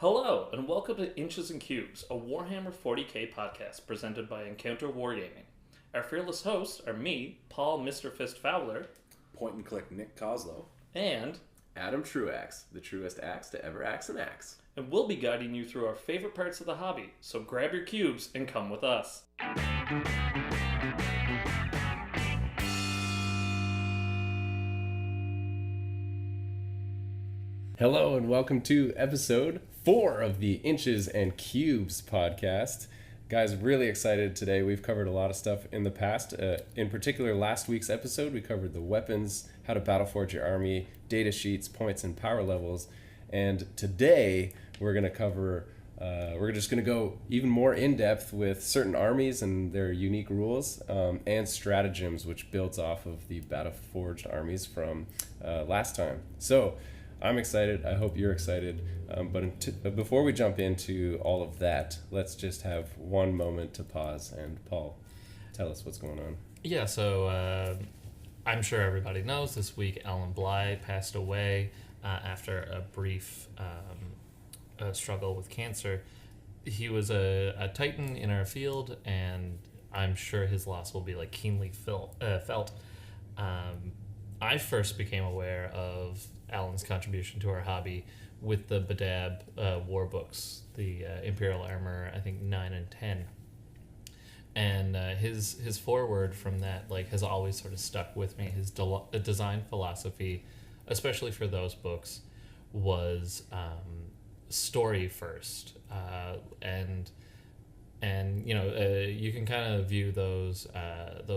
Hello, and welcome to Inches and Cubes, a Warhammer 40k podcast presented by Encounter Wargaming. Our fearless hosts are me, Paul Mr. Fist Fowler, Point and click Nick Kozlo, and Adam Truaxe, the truest axe to ever axe an axe. And we'll be guiding you through our favorite parts of the hobby, so grab your cubes and come with us. Hello and welcome to episode 4 of the Inches and Cubes podcast. Guys, really excited today. We've covered a lot of stuff in the past. In particular, last week's episode, we covered the weapons, how to battle forge your army, data sheets, points, and power levels. And today, we're going to cover, we're just going to go even more in-depth with certain armies and their unique rules, and stratagems, which builds off of the battle forged armies from last time. So, I'm excited. I hope you're excited. But before we jump into all of that, let's just have one moment to pause. And Paul, tell us what's going on. Yeah, so I'm sure everybody knows this week Alan Bly passed away after a brief struggle with cancer. He was a titan in our field, and I'm sure his loss will be keenly felt. I first became aware of Alan's contribution to our hobby with the Badab war books, the Imperial Armor, I think 9 and 10. And his foreword from that has always sort of stuck with me. His design philosophy, especially for those books, was story first, and you can kind of view those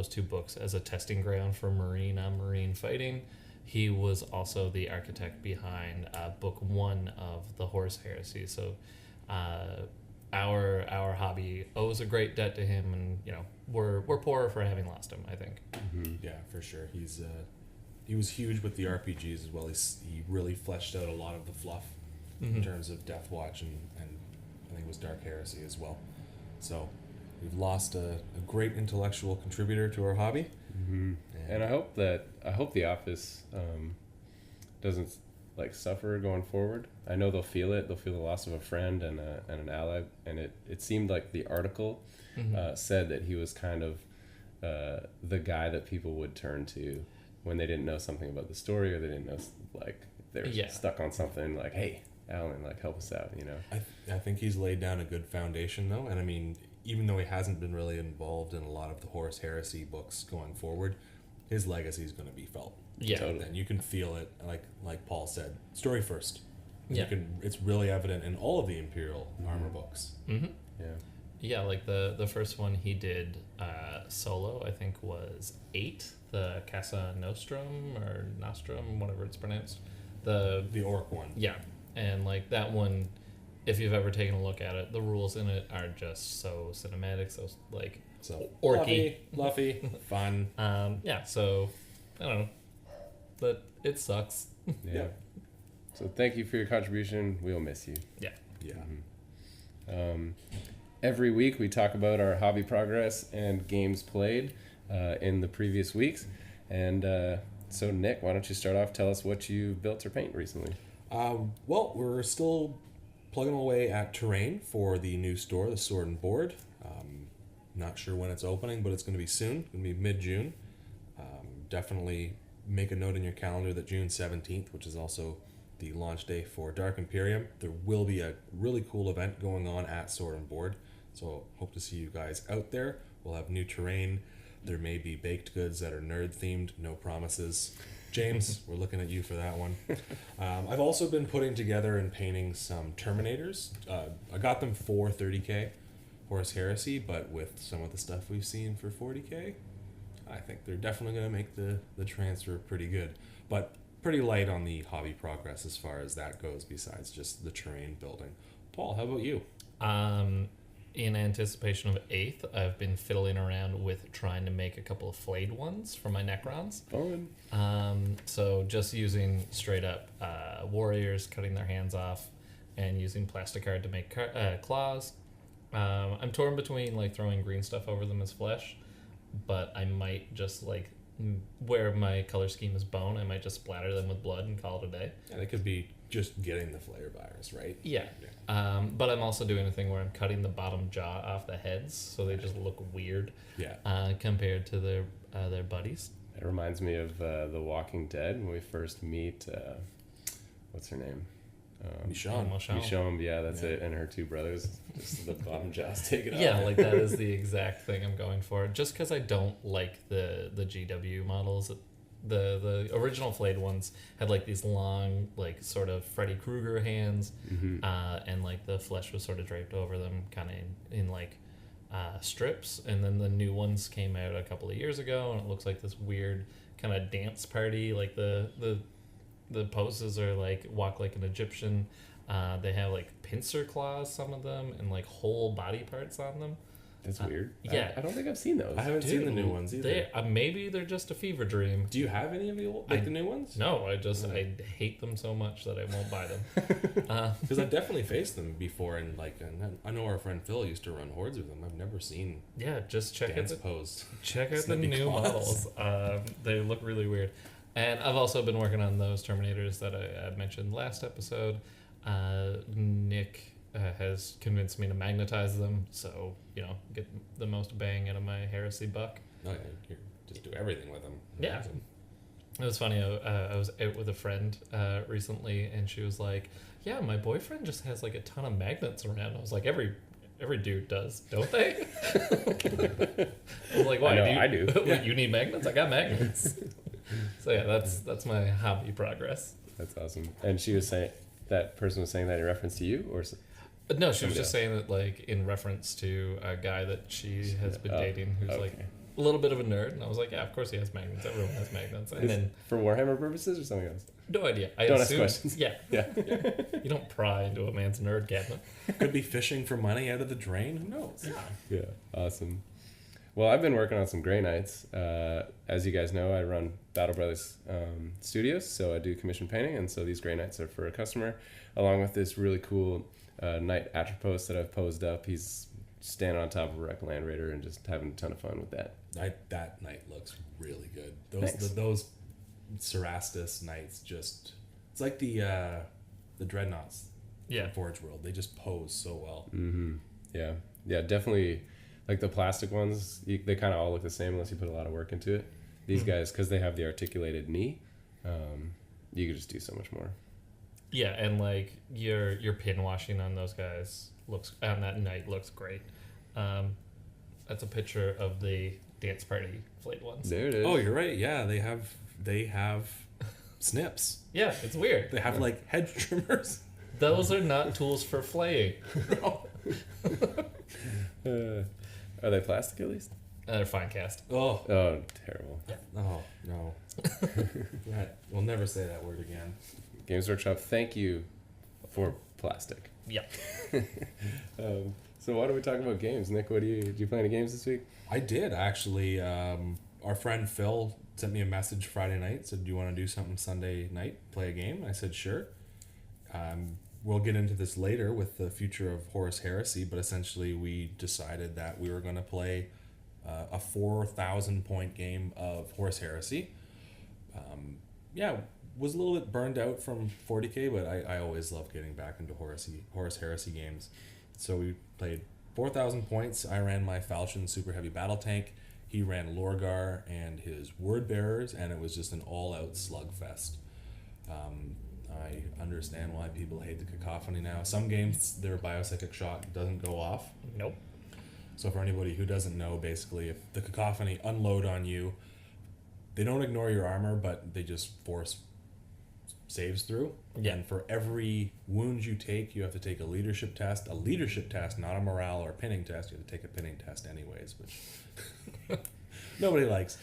two books as a testing ground for marine on marine fighting. He was also the architect behind book 1 of the Horse Heresy. So our hobby owes a great debt to him, and we're poorer for having lost him, I think. Mm-hmm. Yeah, for sure. He was huge with the RPGs as well. He really fleshed out a lot of the fluff in terms of Death Watch and I think it was Dark Heresy as well. So we've lost a great intellectual contributor to our hobby. Mm-hmm. And I hope the office doesn't suffer going forward. I know they'll feel it. They'll feel the loss of a friend and an ally. And it seemed like the article said that he was kind of the guy that people would turn to when they didn't know something about the story, or they didn't know they were stuck on something. Hey, Alan, help us out. I think he's laid down a good foundation though, and I mean, even though he hasn't been really involved in a lot of the Horse Heresy books going forward, his legacy is going to be felt. Yeah, totally. And you can feel it, like Paul said, story first. Yeah, it's really evident in all of the Imperial Armor books. Mm-hmm. Yeah, the first one he did solo, I think, was 8, the Casa Nostrum or Nostrum, whatever it's pronounced. The Orc one. Yeah, and that one, if you've ever taken a look at it, the rules in it are just so cinematic, so orky, fluffy, fun. So I don't know, but it sucks. Yeah. So thank you for your contribution. We'll miss you. Yeah. Mm-hmm. Every week we talk about our hobby progress and games played in the previous weeks. And so Nick, why don't you start off? Tell us what you built or paint recently. Well, we're still plugging away at terrain for the new store, the Sword and Board. Not sure when it's opening, but it's going to be soon. It's going to be mid-June. Definitely make a note in your calendar that June 17th, which is also the launch day for Dark Imperium, there will be a really cool event going on at Sword and Board. So hope to see you guys out there. We'll have new terrain. There may be baked goods that are nerd-themed. No promises. James, we're looking at you for that one. I've also been putting together and painting some Terminators. I got them for 30k Horse Heresy, but with some of the stuff we've seen for 40k, I think they're definitely going to make the transfer pretty good. But pretty light on the hobby progress as far as that goes, besides just the terrain building. Paul, how about you? In anticipation of 8th, I've been fiddling around with trying to make a couple of flayed ones for my Necrons. Fun. So just using straight up warriors, cutting their hands off, and using plasticard to make claws. I'm torn between throwing green stuff over them as flesh, but I might just where my color scheme is bone, I might just splatter them with blood and call it a day. Yeah, they could be just getting the flare virus, right? Yeah. But I'm also doing a thing where I'm cutting the bottom jaw off the heads, so they just look weird. Yeah. Compared to their buddies. It reminds me of The Walking Dead when we first meet. What's her name? Michonne. Yeah, that's it. And her two brothers, just the bottom jaws taken off. Yeah, like that is the exact thing I'm going for. Just because I don't like the GW models. The original Flayed ones had like these long, like sort of Freddy Krueger hands, and like the flesh was sort of draped over them, kind of in like strips. And then the new ones came out a couple of years ago, and it looks like this weird kind of dance party. Like the poses are like walk like an Egyptian. They have like pincer claws, some of them, and like whole body parts on them. That's weird. Yeah. I don't think I've seen those. I haven't seen the new ones either. Maybe they're just a fever dream. Do you have any of the old, the new ones? No, I hate them so much that I won't buy them. Because I've definitely faced them before, and I know our friend Phil used to run hordes with them. I've never seen just check dance out pose. Check out the new models. They look really weird. And I've also been working on those Terminators that I mentioned last episode. Nick has convinced me to magnetize them, so get the most bang out of my heresy buck. Oh yeah, you just do everything with them. Yeah. Awesome. It was funny. I was out with a friend recently, and she was like, "Yeah, my boyfriend just has like a ton of magnets around." I was like, "Every dude does, don't they?" I was like, "Why? I do. Yeah. You need magnets? I got magnets." So yeah, that's my hobby progress. That's awesome. And she was saying that person was saying that in reference to you, or no, she was just saying that like in reference to a guy that she has been dating who's like a little bit of a nerd, and I was like, yeah, of course he has magnets. Everyone has magnets. And then for Warhammer purposes or something else? No idea. I don't assume, ask questions. Yeah. You don't pry into a man's nerd cabinet. Could be fishing for money out of the drain. Who knows? Yeah. Awesome. Well, I've been working on some Grey Knights. As you guys know, I run Battle Brothers Studios, so I do commission painting, and so these Grey Knights are for a customer, along with this really cool Knight Atropos that I've posed up. He's standing on top of a Wreck Land Raider and just having a ton of fun with that. That knight looks really good. Thanks. Those Cerastus knights it's like the dreadnoughts. Yeah. From Forge World. They just pose so well. Mm-hmm. Yeah, definitely. Like the plastic ones, they kind of all look the same unless you put a lot of work into it. These guys, because they have the articulated knee, you could just do so much more. Yeah, and like your pin washing on those guys on that knight looks great. That's a picture of the dance party Flayed ones. There it is. Oh, you're right. Yeah, they have snips. Yeah, it's weird. They have like hedge trimmers. Those are not tools for flaying. Are they plastic at least? They're fine cast. Oh, terrible. Yeah. Oh no. We'll never say that word again. Games Workshop, thank you for plastic. Yeah. So why don't we talk about games? Nick, did you play any games this week? I did actually. Our friend Phil sent me a message Friday night, said, "Do you want to do something Sunday night? Play a game?" I said, "Sure." We'll get into this later with the future of Horus Heresy, but essentially we decided that we were going to play a 4,000 point game of Horus Heresy. Was a little bit burned out from 40k, but I always love getting back into Horus Heresy games. So we played 4,000 points. I ran my Falchion Super Heavy Battle Tank. He ran Lorgar and his Word Bearers, and it was just an all-out slugfest. I understand why people hate the cacophony now. Some games, their biopsychic shot doesn't go off. Nope. So for anybody who doesn't know, basically, if the cacophony unload on you, they don't ignore your armor, but they just force saves through. Yeah. And for every wound you take, you have to take a leadership test. A leadership test, not a morale or pinning test. You have to take a pinning test anyways, which nobody likes.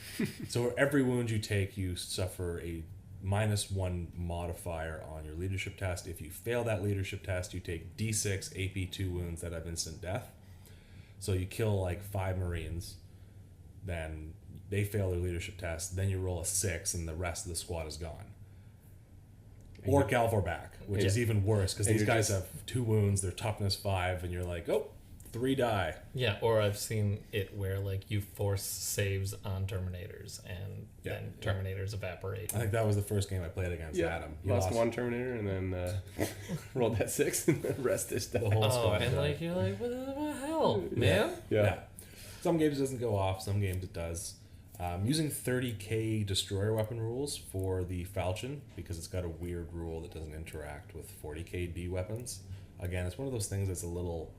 So for every wound you take, you suffer a -1 modifier on your leadership test. If you fail that leadership test, you take D6 AP2 wounds that have instant death. So you kill like 5 Marines, then they fail their leadership test, then you roll a 6 and the rest of the squad is gone. Or Galvorback, which is even worse because these guys have 2 wounds, they're toughness 5, and you're like, oh, 3 die. Yeah, or I've seen it where like you force saves on Terminators and then Terminators evaporate. I think that was the first game I played against Adam. He lost one Terminator and then rolled that 6 and the rest is the whole squad. And died. like you're like, what the hell, man? Yeah. Some games it doesn't go off, some games it does. Using 30k destroyer weapon rules for the Falchion because it's got a weird rule that doesn't interact with 40k D weapons. Again, it's one of those things that's a little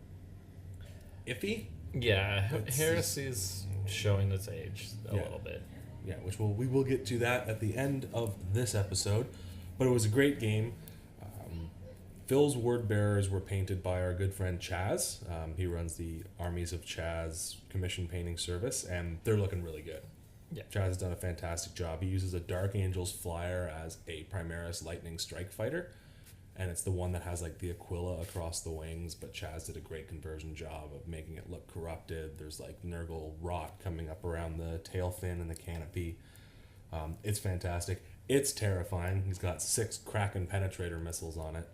iffy. Yeah, Heresy's showing its age a little bit. Yeah, we will get to that at the end of this episode. But it was a great game. Phil's word bearers were painted by our good friend Chaz. He runs the Armies of Chaz commission painting service, and they're looking really good. Yeah. Chaz has done a fantastic job. He uses a Dark Angels flyer as a Primaris Lightning Strike Fighter, and it's the one that has like the Aquila across the wings, but Chaz did a great conversion job of making it look corrupted. There's like Nurgle rot coming up around the tail fin and the canopy. It's fantastic. It's terrifying. He's got 6 Kraken penetrator missiles on it.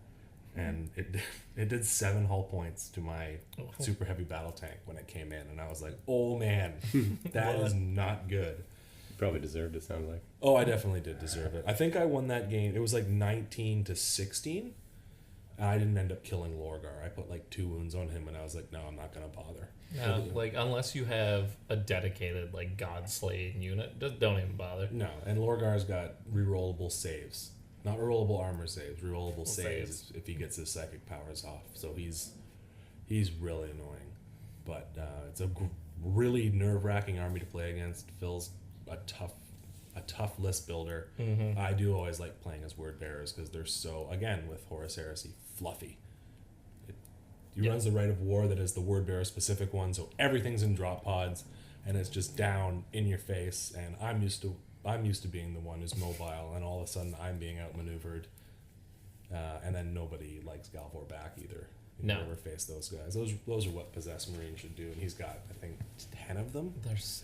And it did 7 hull points to my super heavy battle tank when it came in, and I was like, "Oh man, that is not good." You probably deserved it. Sounded like. Oh, I definitely did deserve it. I think I won that game. It was like 19-16, and I didn't end up killing Lorgar. I put like 2 wounds on him, and I was like, "No, I'm not gonna bother." No, like unless you have a dedicated like God slaying unit, just don't even bother. No, and Lorgar's got rerollable saves. Not rerollable armor saves, rerollable saves if he gets his psychic powers off. So he's really annoying. But it's a really nerve-wracking army to play against. Phil's a tough list builder. Mm-hmm. I do always like playing as word bearers because they're so, again, with Horus Heresy, fluffy. He runs the Rite of War that is the word bearer specific one, so everything's in drop pods, and it's just down in your face, and I'm used to being the one who's mobile, and all of a sudden I'm being outmaneuvered. And then nobody likes Galvor back either. You never face those guys. Those are what Possessed Marine should do, and he's got, I think, 10 of them.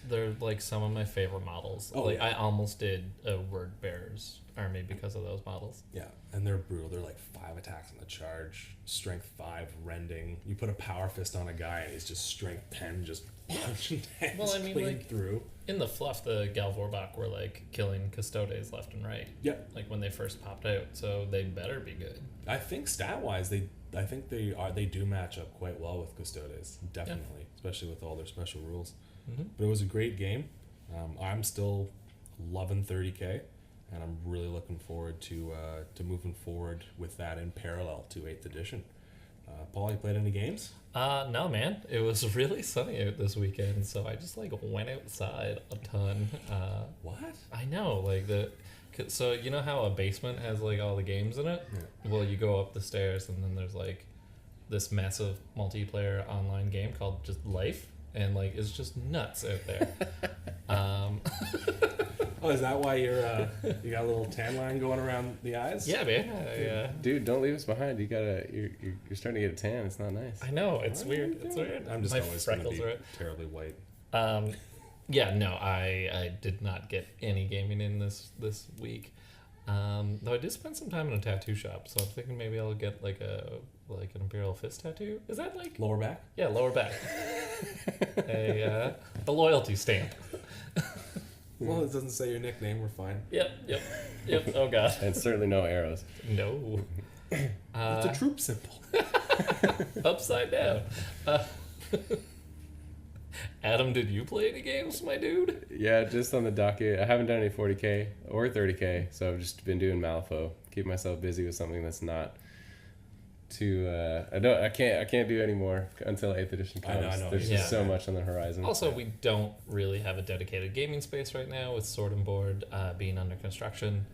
They're like some of my favorite models. I almost did a Word Bearers army because of those models. Yeah, and they're brutal. They're like 5 attacks on the charge, strength 5 rending. You put a power fist on a guy, and he's just strength 10, just punching tanks clean through. In the fluff, the Galvorbach were like killing Custodes left and right. Yep. Like when they first popped out, so they better be good. I think stat-wise, they do match up quite well with Custodes, definitely, especially with all their special rules. Mm-hmm. But it was a great game. I'm still loving 30K, and I'm really looking forward to moving forward with that in parallel to 8th edition. Paul, you played any games? No, man. It was really sunny out this weekend, so I just like went outside a ton. What? I know, so you know how a basement has like all the games in it? Yeah. Well, you go up the stairs and then there's like this massive multiplayer online game called just Life, and like it's just nuts out there. Oh, is that why you got a little tan line going around the eyes? Yeah, man. Dude, don't leave us behind. You're starting to get a tan. It's not nice. I know, it's weird. It's weird. I'm just My always going to freckles be are terribly white. Yeah, no, I did not get any gaming in this week. Though I did spend some time in a tattoo shop, so I'm thinking maybe I'll get like an Imperial Fist tattoo. Is that like Lower back? Yeah, lower back. A loyalty stamp. Well, it doesn't say your nickname. We're fine. Yep. Oh god. And certainly no arrows. No. It's a troop symbol. Upside down. Adam, did you play any games, my dude? Yeah, just on the docket. I haven't done any 40K or 30K, so I've just been doing Malifaux. Keep myself busy with something that's not too. I can't do any more until 8th edition comes. I know. There's just so much on the horizon. Also, we don't really have a dedicated gaming space right now with Sword and Board being under construction.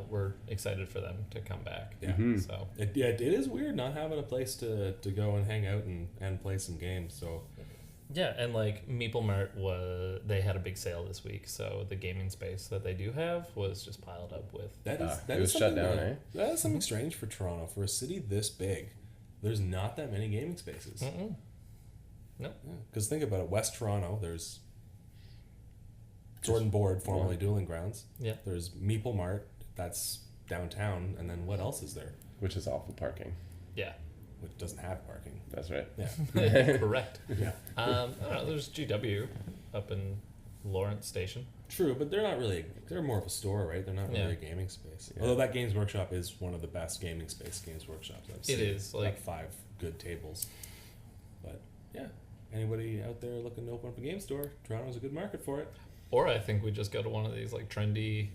We're excited for them to come back. Yeah. Mm-hmm. So it is weird not having a place to go and hang out and play some games. So. Yeah, and like Meeple Mart they had a big sale this week, so the gaming space that they do have was just piled up with. That it was shut down, That is something strange for Toronto. For a city this big, there's not that many gaming spaces. Mm-mm. No. Because think about it, West Toronto, there's Sword and Board, formerly Dueling Grounds. Yeah. There's Meeple Mart, that's downtown, and then what else is there? Which is awful parking. Yeah. which doesn't have parking. That's right. Yeah. Correct. Yeah. I don't know, there's GW up in Lawrence Station. True, but they're not really. They're more of a store, right? They're not really Yeah. a gaming space. Yeah. Although that Games Workshop is one of the best gaming space Games Workshops I've seen. It is, Got like- 5 good tables. But yeah, anybody out there looking to open up a game store, Toronto's a good market for it. Or I think we just go to one of these like trendy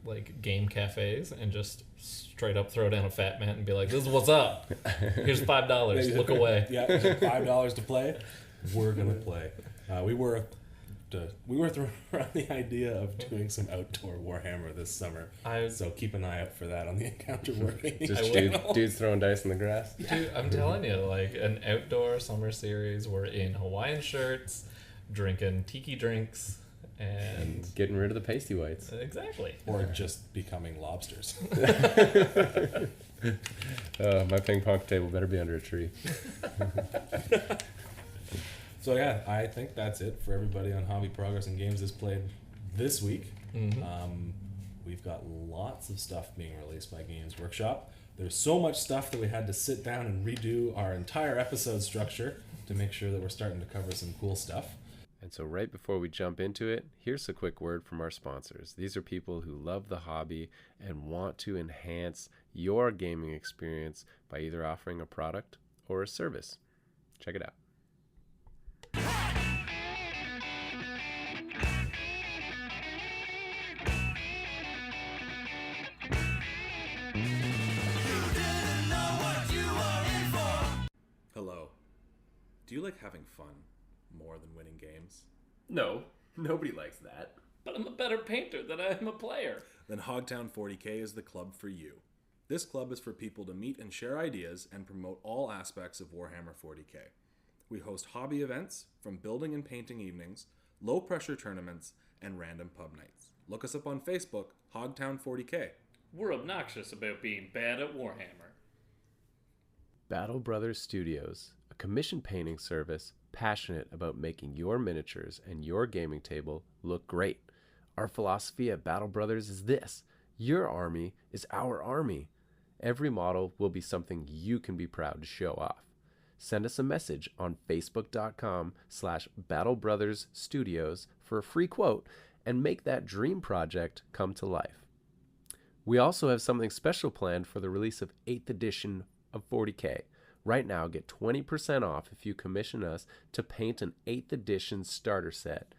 like game cafes and just straight up throw down a fat mat and be like, "This is what's up. Here's $5. Look away." Yeah, $5 to play. We're gonna play. We were throwing around the idea of doing some outdoor Warhammer this summer. So keep an eye out for that on the Encounter Wargaming Just channel. dudes throwing dice in the grass. Dude, I'm telling you, like an outdoor summer series. We're in Hawaiian shirts, drinking tiki drinks, and Getting rid of the pasty whites. exactly. Or just becoming lobsters. My ping pong table better be under a tree. So yeah, I think that's it for everybody on Hobby Progress and Games that's played this week. Mhm. We've got lots of stuff being released by Games Workshop. There's so much stuff that we had to sit down and redo our entire episode structure to make sure that we're starting to cover some cool stuff. And so right before we jump into it, here's a quick word from our sponsors. These are people who love the hobby and want to enhance your gaming experience by either offering a product or a service. Check it out. Hello. Do you like having fun more than winning games? No, nobody likes that. But I'm a better painter than I am a player. Then Hogtown 40K is the club for you. This club is for people to meet and share ideas and promote all aspects of Warhammer 40K. We host hobby events, from building and painting evenings, low-pressure tournaments, and random pub nights. Look us up on Facebook, Hogtown 40K. We're obnoxious about being bad at Warhammer. Battle Brothers Studios, a commission painting service passionate about making your miniatures and your gaming table look great. Our philosophy at Battle Brothers is this: your army is our army. Every model will be something you can be proud to show off. Send us a message on facebook.com/BattleBrothersStudios for a free quote and make that dream project come to life. We also have something special planned for the release of 8th edition of 40K. Right now, get 20% off if you commission us to paint an 8th edition starter set,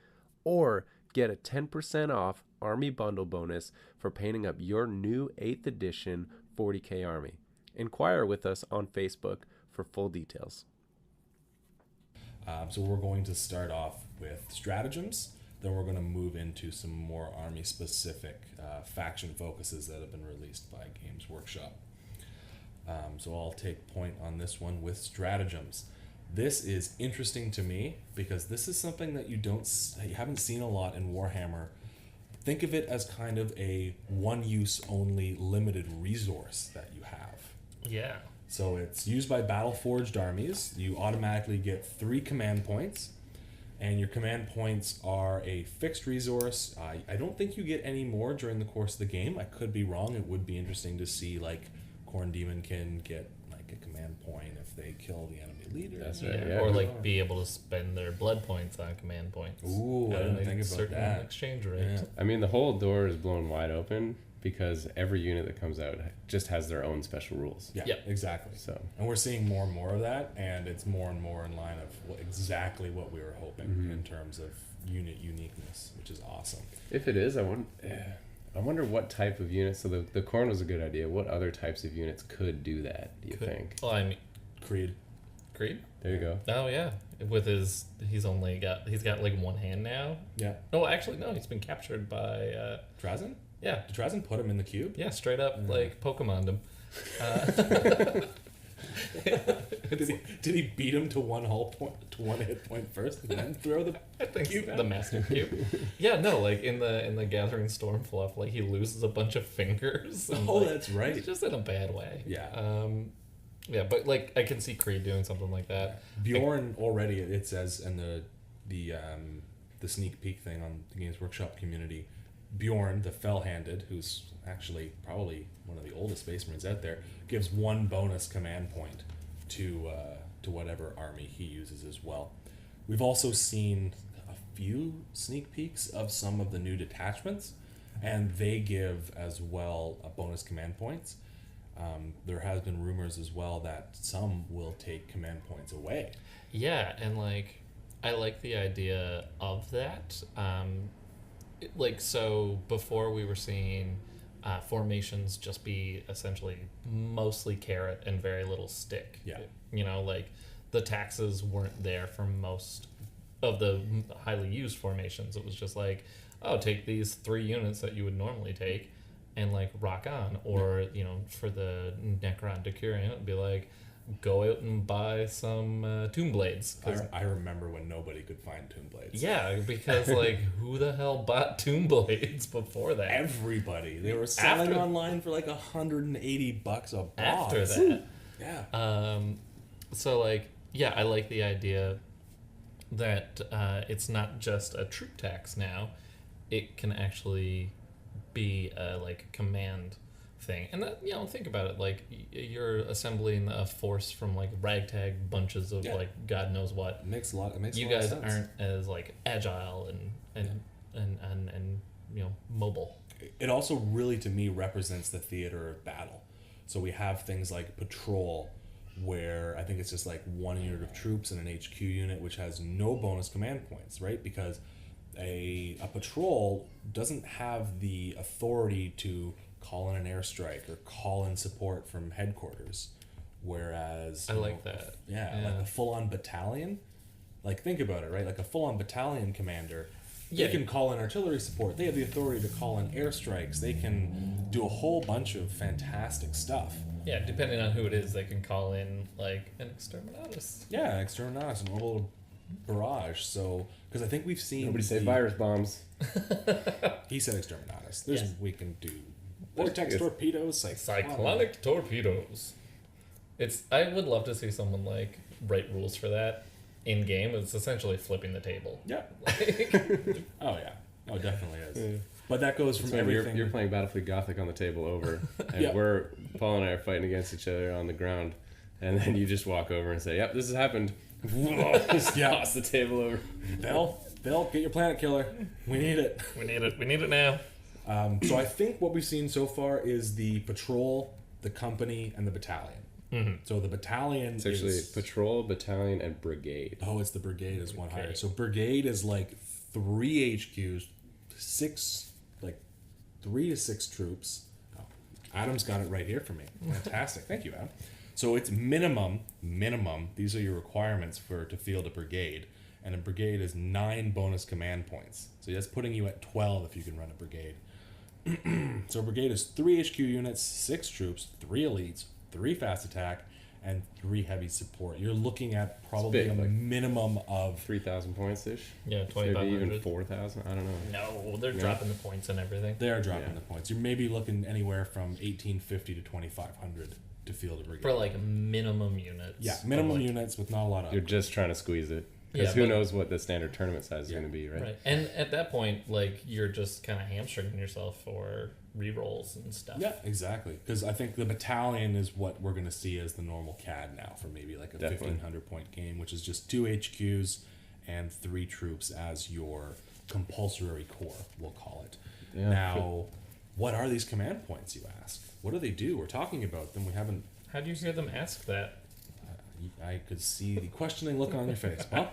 or get a 10% off Army Bundle bonus for painting up your new 8th edition 40K Army. Inquire with us on Facebook for full details. So we're going to start off with stratagems. Then we're going to move into some more army-specific faction focuses that have been released by Games Workshop. So I'll take point on this one with stratagems. This is interesting to me because this is something that you haven't seen a lot in Warhammer. Think of it as kind of a one-use only limited resource that you have. Yeah. So it's used by battle-forged armies. You automatically get 3 command points, and your command points are a fixed resource. I don't think you get any more during the course of the game. I could be wrong. It would be interesting to see, like, Khorne Demon can get like a command point if they kill the enemy leader. That's Yeah. right. Yeah. Or like be able to spend their blood points on command points. Ooh, I at didn't a think about certain that. exchange rate. Yeah. I mean, the whole door is blown wide open because every unit that comes out just has their own special rules. Yeah, Yep. exactly. So And we're seeing more and more of that, and it's more and more in line of exactly what we were hoping in terms of unit uniqueness, which is awesome. if it is, I wonder what type of units. So the Khorne was a good idea. What other types of units could do that? Do you think? Well, I mean, Creed. Creed. There you go. Oh yeah, with he's got like one hand now. Yeah. No, actually no, he's been captured by Trazyn? yeah, Did Trazyn put him in the cube? yeah, straight up like Pokemon'd him. Did he beat him to one hit point first and then throw the I think cube the out? master cube. Yeah, no, like in the Gathering Storm fluff, like he loses a bunch of fingers. And, Oh, like, that's right. He's just in a bad way. Yeah. Yeah, but like I can see Creed doing something like that. Bjorn already, it says in the sneak peek thing on the Games Workshop community, Bjorn, the fell-handed, who's actually probably one of the oldest Space Marines out there, gives 1 bonus command point to whatever army he uses as well. We've also seen a few sneak peeks of some of the new detachments, and they give as well bonus command points. There has been rumors as well that some will take command points away. Yeah, and like I like the idea of that. So before we were seeing formations just be essentially mostly carrot and very little stick. Yeah. You know, like the taxes weren't there for most of the highly used formations. It was just like, oh, take these 3 units that you would normally take and like rock on. Or, you know, for the Necron Decurion, it'd be like, go out and buy some Tomb Blades. I remember when nobody could find Tomb Blades. Yeah, because like who the hell bought Tomb Blades before that? Everybody. They were selling online for like $180 a box. After that. Yeah. So like, yeah, I like the idea that it's not just a troop tax now. It can actually be a like command thing. And that, you know, think about it, like you're assembling a force from like ragtag bunches of like God knows what. It makes a lot of sense. You guys aren't as like agile and you know, mobile. It also really to me represents the theater of battle. So we have things like patrol, where I think it's just like 1 unit of troops and an HQ unit, which has no bonus command points, right? Because a patrol doesn't have the authority to call in an airstrike or call in support from headquarters, whereas I like that. Yeah, like a full-on battalion. Like, think about it, right? Like a full-on battalion commander, they can call in artillery support. They have the authority to call in airstrikes. They can do a whole bunch of fantastic stuff. Yeah, depending on who it is, they can call in like an exterminatus. Yeah, exterminatus and a little barrage. So, because I think we've seen Nobody say virus bombs. He said exterminatus. There's we can do There's- vortex torpedoes, Cyclonic torpedoes. I would love to see someone like write rules for that in game. It's essentially flipping the table. Yeah. Like, Oh yeah. Oh, it definitely is. Yeah. But that goes from So everything. you're playing Battlefield Gothic on the table over, and Yeah. Paul and I are fighting against each other on the ground, and then you just walk over and say, "Yep, this has happened." Just toss the table over. Bill, get your planet killer. We need it. we need it. We need it now. So I think what we've seen so far is the patrol, the company, and the battalion. Mm-hmm. So the battalion It's actually is patrol, battalion, and brigade. Oh, it's the brigade is one Okay. higher. So brigade is like 3 HQs, 3 to 6 troops. Oh, Adam's got it right here for me. Fantastic. Thank you, Adam. So it's minimum. These are your requirements to field a brigade. And a brigade is 9 bonus command points. So that's putting you at 12 if you can run a brigade. So a brigade is 3 HQ units, 6 troops, 3 elites, 3 fast attack, and 3 heavy support. You're looking at probably big, a like minimum of 3,000 points ish. Yeah, Maybe 2,500. even 4,000. I don't know. No, they're dropping the points and everything. They're dropping Yeah. the points. You're maybe looking anywhere from 1,850 to 2,500 to field a brigade. For like minimum units. Yeah, minimum Like- units with not a lot of. You're just trying to squeeze it. Yeah, Because who but- knows what the standard tournament size is going to be, right? Right. And at that point, like, you're just kind of hamstringing yourself for rerolls and stuff. Yeah, exactly. Because I think the battalion is what we're going to see as the normal CAD now for maybe like a Definitely. 1,500 point game, which is just 2 HQs and 3 troops as your compulsory core, we'll call it. Yeah. Now, what are these command points, you ask? What do they do? We're talking about them. We haven't. How do you hear them ask that? I could see the questioning look on your face. Well,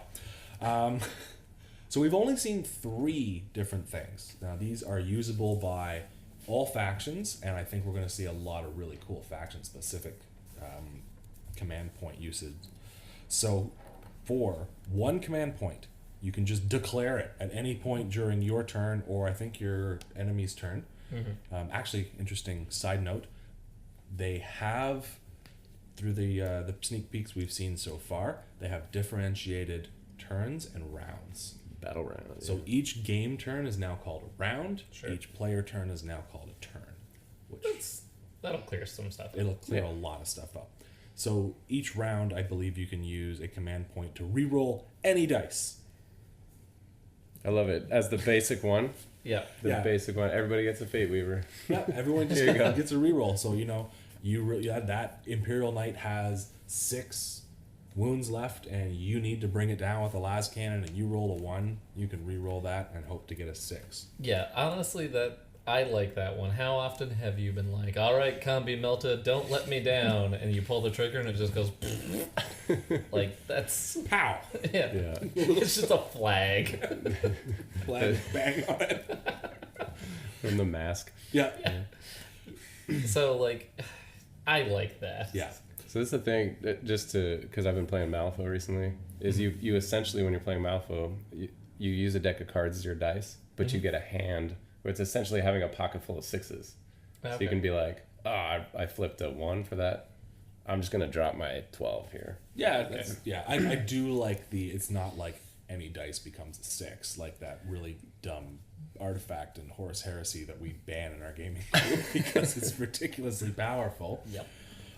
so we've only seen 3 different things. Now, these are usable by all factions, and I think we're going to see a lot of really cool faction-specific command point usage. So, for 1 command point, you can just declare it at any point during your turn, or I think your enemy's turn. Mm-hmm. Actually, interesting side note, they have, through the sneak peeks we've seen so far, they have differentiated turns and rounds. Battle round. So each game turn is now called a round. Sure. Each player turn is now called a turn, which That'll clear some stuff. it'll clear a lot of stuff up. So each round, I believe you can use a command point to reroll any dice. I love it. As the basic one. Yeah. The Yeah. basic one. Everybody gets a Fate Weaver. Yeah, everyone just Here you go. gets a reroll. So that Imperial Knight has 6 wounds left, and you need to bring it down with a las cannon, and you roll a 1, you can re-roll that and hope to get a 6. Yeah, honestly, I like that one. How often have you been like, all right, Combi Melta, don't let me down, and you pull the trigger and it just goes like, that's... Pow! Yeah. It's just a flag. Flag bang on it. From the mask. Yeah. So, like, I like that. Yeah. So this is the thing, because I've been playing Malifaux recently, is you essentially, when you're playing Malifaux, you use a deck of cards as your dice, but you get a hand where it's essentially having a pocket full of 6s. So you can be like, I flipped a 1 for that. I'm just going to drop my 12 here. Yeah, I do like it's not like any dice becomes a 6, like that really dumb artifact in Horus Heresy that we ban in our gaming group because it's ridiculously powerful. Yep.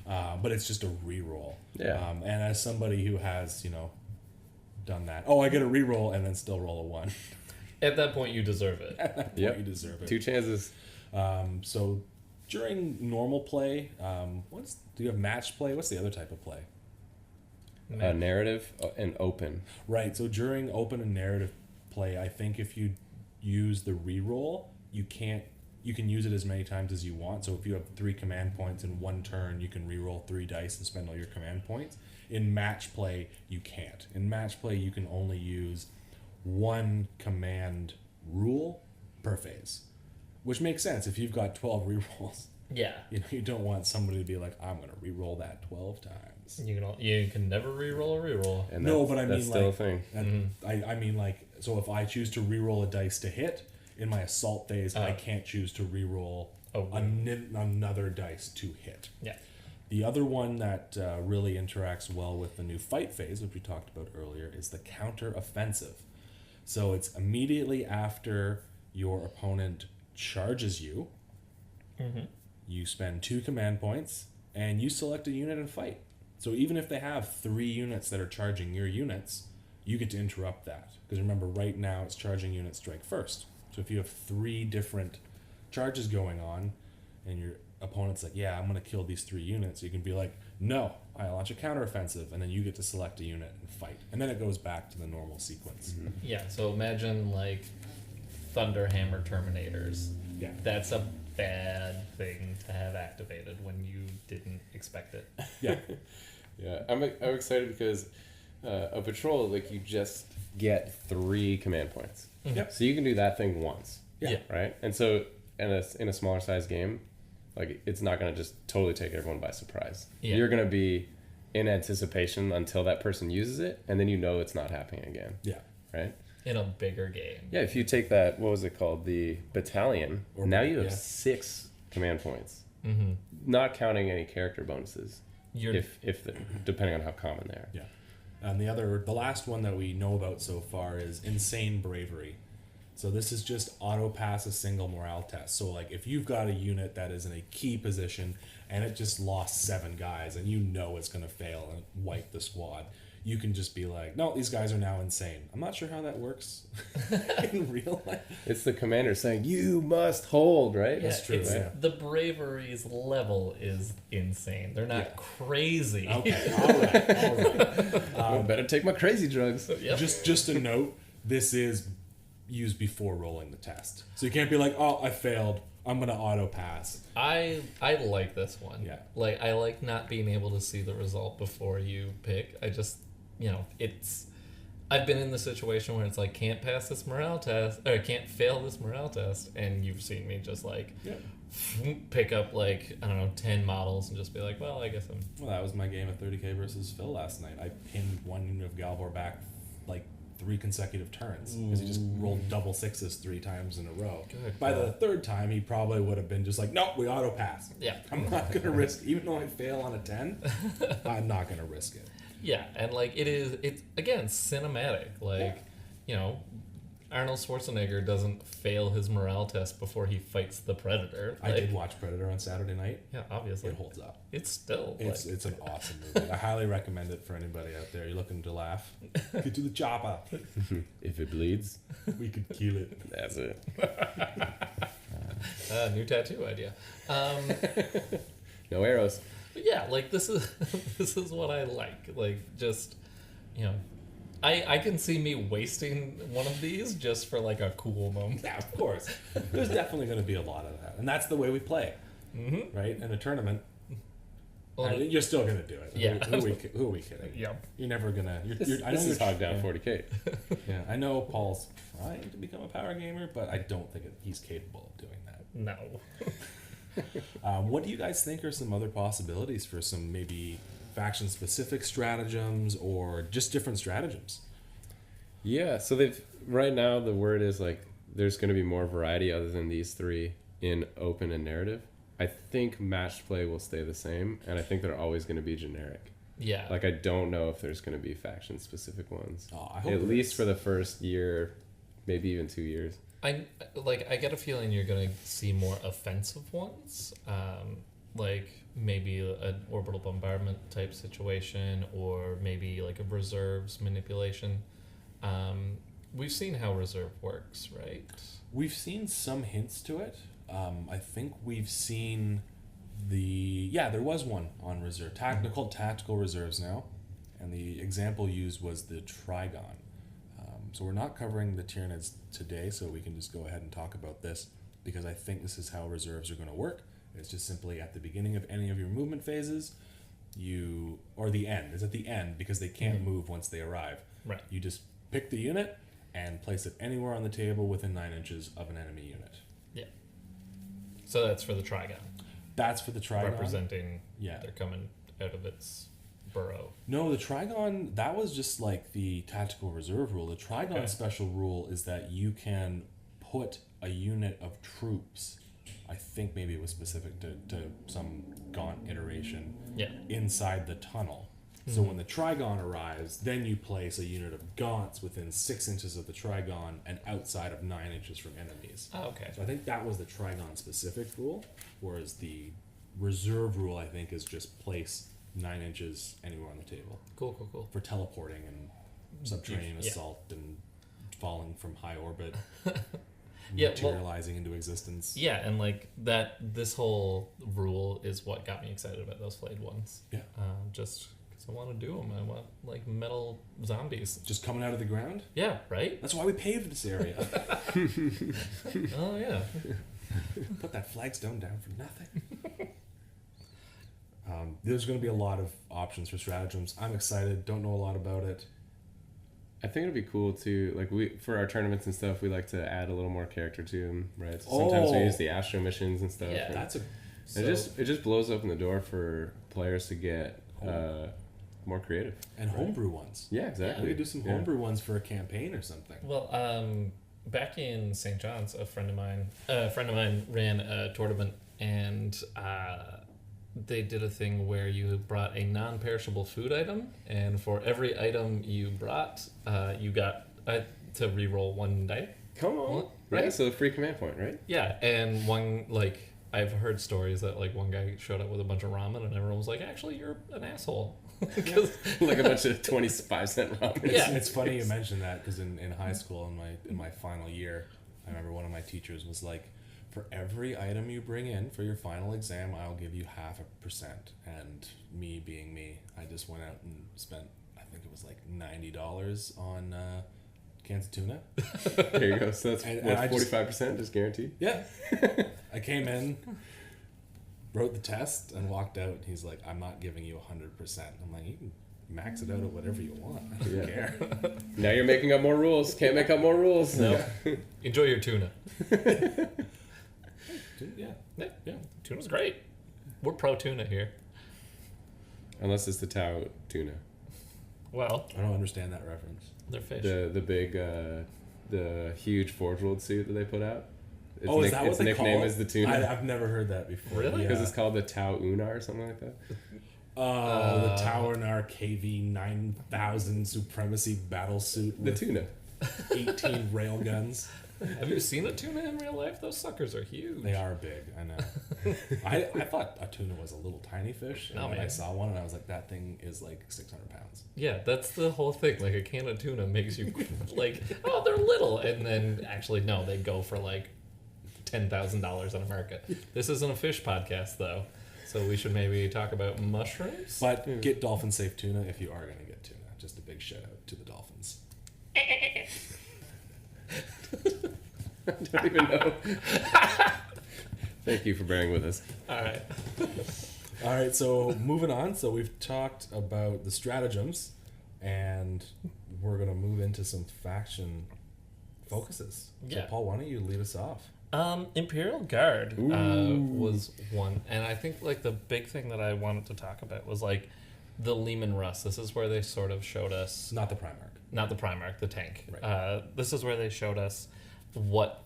But it's just a reroll. Yeah. And as somebody who has, done that, I get a reroll and then still roll a 1. At that point, you deserve it. At that point, you deserve it. 2 chances. So during normal play, do you have match play? What's the other type of play? Narrative and open. Right. So during open and narrative play, I think if you use the reroll, you can use it as many times as you want. So if you have 3 command points in one turn, you can reroll 3 dice and spend all your command points. In match play, you can't. In match play, you can only use 1 command rule per phase, which makes sense if you've got 12 rerolls. Yeah. You don't want somebody to be like, I'm going to reroll that 12 times. You can never reroll a reroll. And No, but I mean, that's still a thing. I mean, like, so if I choose to reroll a dice to hit in my assault phase, I can't choose to reroll another dice to hit. Yeah. The other one that really interacts well with the new fight phase, which we talked about earlier, is the counter offensive. So it's immediately after your opponent charges you. Mm-hmm. You spend 2 command points, and you select a unit and fight. So even if they have 3 units that are charging your units, you get to interrupt that. Because remember, right now it's charging units strike first. So if you have 3 different charges going on, and your opponent's like, yeah, I'm going to kill these 3 units, you can be like, no, I launch a counteroffensive, and then you get to select a unit and fight. And then it goes back to the normal sequence. Mm-hmm. Yeah, so imagine, like, Thunderhammer Terminators. Yeah. That's a bad thing to have activated when you didn't expect it. Yeah. Yeah, I'm excited because a patrol, like, you just get 3 command points. Yep. So you can do that thing once. Yeah. Right? And so in a smaller size game, like, it's not going to just totally take everyone by surprise. Yeah. You're going to be in anticipation until that person uses it, and then you know it's not happening again. Yeah. Right? In a bigger game. Yeah, if you take that, what was it called? The Battalion, now you have 6 command points. Mm-hmm. Not counting any character bonuses. You're Depending on how common they are. Yeah. And the last one that we know about so far is Insane Bravery. So this is just auto pass a single morale test. So like if you've got a unit that is in a key position and it just lost 7 guys and you know it's going to fail and wipe the squad, you can just be like, no, these guys are now insane. I'm not sure how that works in real life. It's the commander saying, you must hold, right? Yeah, That's true, it's, yeah. The Bravery's level is insane. They're not crazy. Okay, all right. Better take my crazy drugs. Yep. Just a note, this is used before rolling the test. So you can't be like, oh, I failed, I'm going to auto pass. I like this one. Yeah. Like, I like not being able to see the result before you pick. I just, I've been in the situation where it's like, can't pass this morale test, or can't fail this morale test, and you've seen me just like pick up like, I don't know, 10 models and just be like, well, I guess I'm... Well, that was my game of 30k versus Phil last night. I pinned one unit of Galvor back like 3 consecutive turns because he just rolled double 6s 3 times in a row. Good By the God. 3rd time, he probably would have been just like, nope, we auto pass. Yeah. I'm not going to risk, even though I fail on a 10, I'm not going to risk it. Yeah, and like it's again cinematic. Like, Arnold Schwarzenegger doesn't fail his morale test before he fights the Predator. I Like, did watch Predator on Saturday night. Yeah, obviously. It holds up. It's still It's an awesome movie. I highly recommend it for anybody out there. You're looking to laugh. Get to the chopper. If it bleeds, We could kill it. that's it. new tattoo idea. No arrows. But yeah, like this is this is what I like. Like just, you know, I can see me wasting one of these just for like a cool moment. Yeah, of course. There's definitely going to be a lot of that, and that's the way we play, right? In a tournament, Well, you're still going to do it. Yeah. Who are we kidding? Yeah. You're never gonna. I know This is you're- Hogtown 40K. Yeah, I know Paul's trying to become a power gamer, but I don't think he's capable of doing that. No. What do you guys think are some other possibilities for some maybe faction-specific stratagems or just different stratagems? Yeah, so they've right now the word is like there's going to be more variety other than these three in open and narrative. I think matched play will stay the same, and I think they're always going to be generic. Yeah. Like I don't know if there's going to be faction specific ones. Oh, I hope At there least is. for the first year, maybe even 2 years. I get a feeling you're gonna see more offensive ones, like maybe an orbital bombardment type situation, or maybe like a reserves manipulation. We've seen how reserve works, right? We've seen some hints to it. I think we've seen there was one on reserve. They're called tactical reserves now, and the example used was the Trigon. So we're not covering the Tyranids today, so we can just go ahead and talk about this, because I think this is how reserves are going to work. It's just simply at the beginning of any of your movement phases, or the end. It's at the end because they can't move once they arrive. Right. You just pick the unit and place it anywhere on the table within 9 inches of an enemy unit. Yeah. So that's for the Trigon, That's for the Trigon. representing. Yeah. They're coming out of its burrow. No, the Trigon, that was just like the tactical reserve rule. The Trigon special rule is that you can put a unit of troops, I think maybe it was specific to some Gaunt iteration, Yeah. inside the tunnel. So when the Trigon arrives, then you place a unit of Gaunts within 6 inches of the Trigon and outside of 9 inches from enemies. Oh, okay. So I think that was the Trigon specific rule, whereas the reserve rule, I think, is just place 9 inches anywhere on the table Cool. for teleporting and subterranean Yeah. assault and falling from high orbit, Yeah, well- materializing into existence. Yeah, and like that, this whole rule is what got me excited about those Flayed ones. Yeah. Just because I want to do them. I want like metal zombies. Just coming out of the ground. Yeah, right? That's why we paved this area. Oh, yeah. Put that flagstone down for nothing. There's going to be a lot of options for stratagems. I'm excited. Don't know a lot about it. I think it'd be cool to like for our tournaments and stuff. We like to add a little more character to them, right? So sometimes we use the Astra Missions and stuff. Yeah, and That's a it just blows open the door for players to get more creative. and homebrew ones. Yeah, We exactly. could do some homebrew ones for a campaign or something. Well, back in St. John's, a friend of mine ran a tournament, and they did a thing where you brought a non-perishable food item, and for every item you brought, you got to re-roll one die. Come on, Well, right? right? So free command point, right? Yeah, and one like I've heard stories that like one guy showed up with a bunch of ramen, and everyone was like, "Actually, you're an asshole." 'Cause- Like a bunch of 25-cent ramen. Yeah. It's funny you mentioned that because in high school, in my final year, I remember one of my teachers was like, for every item you bring in for your final exam, I'll give you 0.5%. And me being me, I just went out and spent, I think it was like $90 on cans of tuna. There you go. So that's And what, I just- 45% just guaranteed. Yeah. I came in, wrote the test, and walked out. He's like, I'm not giving you 100%. I'm like, you can max it out at whatever you want. I don't Yeah. care. Now you're making up more rules. Can't make up more rules. No. Enjoy your tuna. Yeah. Yeah, tuna's great. We're pro tuna here. Unless it's the Tau tuna. Well, I don't understand that reference. they're fish. The big, the huge Forge World suit that they put out. Its Is that what its they nickname call it? is the tuna. I've never heard that before. Really? Because Yeah. it's called the Tau Unar or something like that. Oh, the Towernar KV 9000 Supremacy Battle Suit The with tuna. 18 railguns. Have you seen a tuna in real life? Those suckers are huge. They are big, I know. I thought a tuna was a little tiny fish, and No, when I man. saw one, and I was like, that thing is like 600 pounds. Yeah, that's the whole thing. Like a can of tuna makes you like, oh, they're little, and then actually no, they go for like $10,000 in America. This isn't a fish podcast though, So we should maybe talk about mushrooms. But get dolphin safe tuna if you are going to get tuna. Just a big shout out to the dolphins. I don't even know. Thank you for bearing with us. All right. All right, so moving on. So we've talked about the stratagems, and we're going to move into some faction focuses. So Yeah. Paul, why don't you lead us off? Imperial Guard was one, and I think like the big thing that I wanted to talk about was like the Lehmannrus. This is where they sort of showed us Not the Primarch. not the Primarch, the tank. Right. This is where they showed us what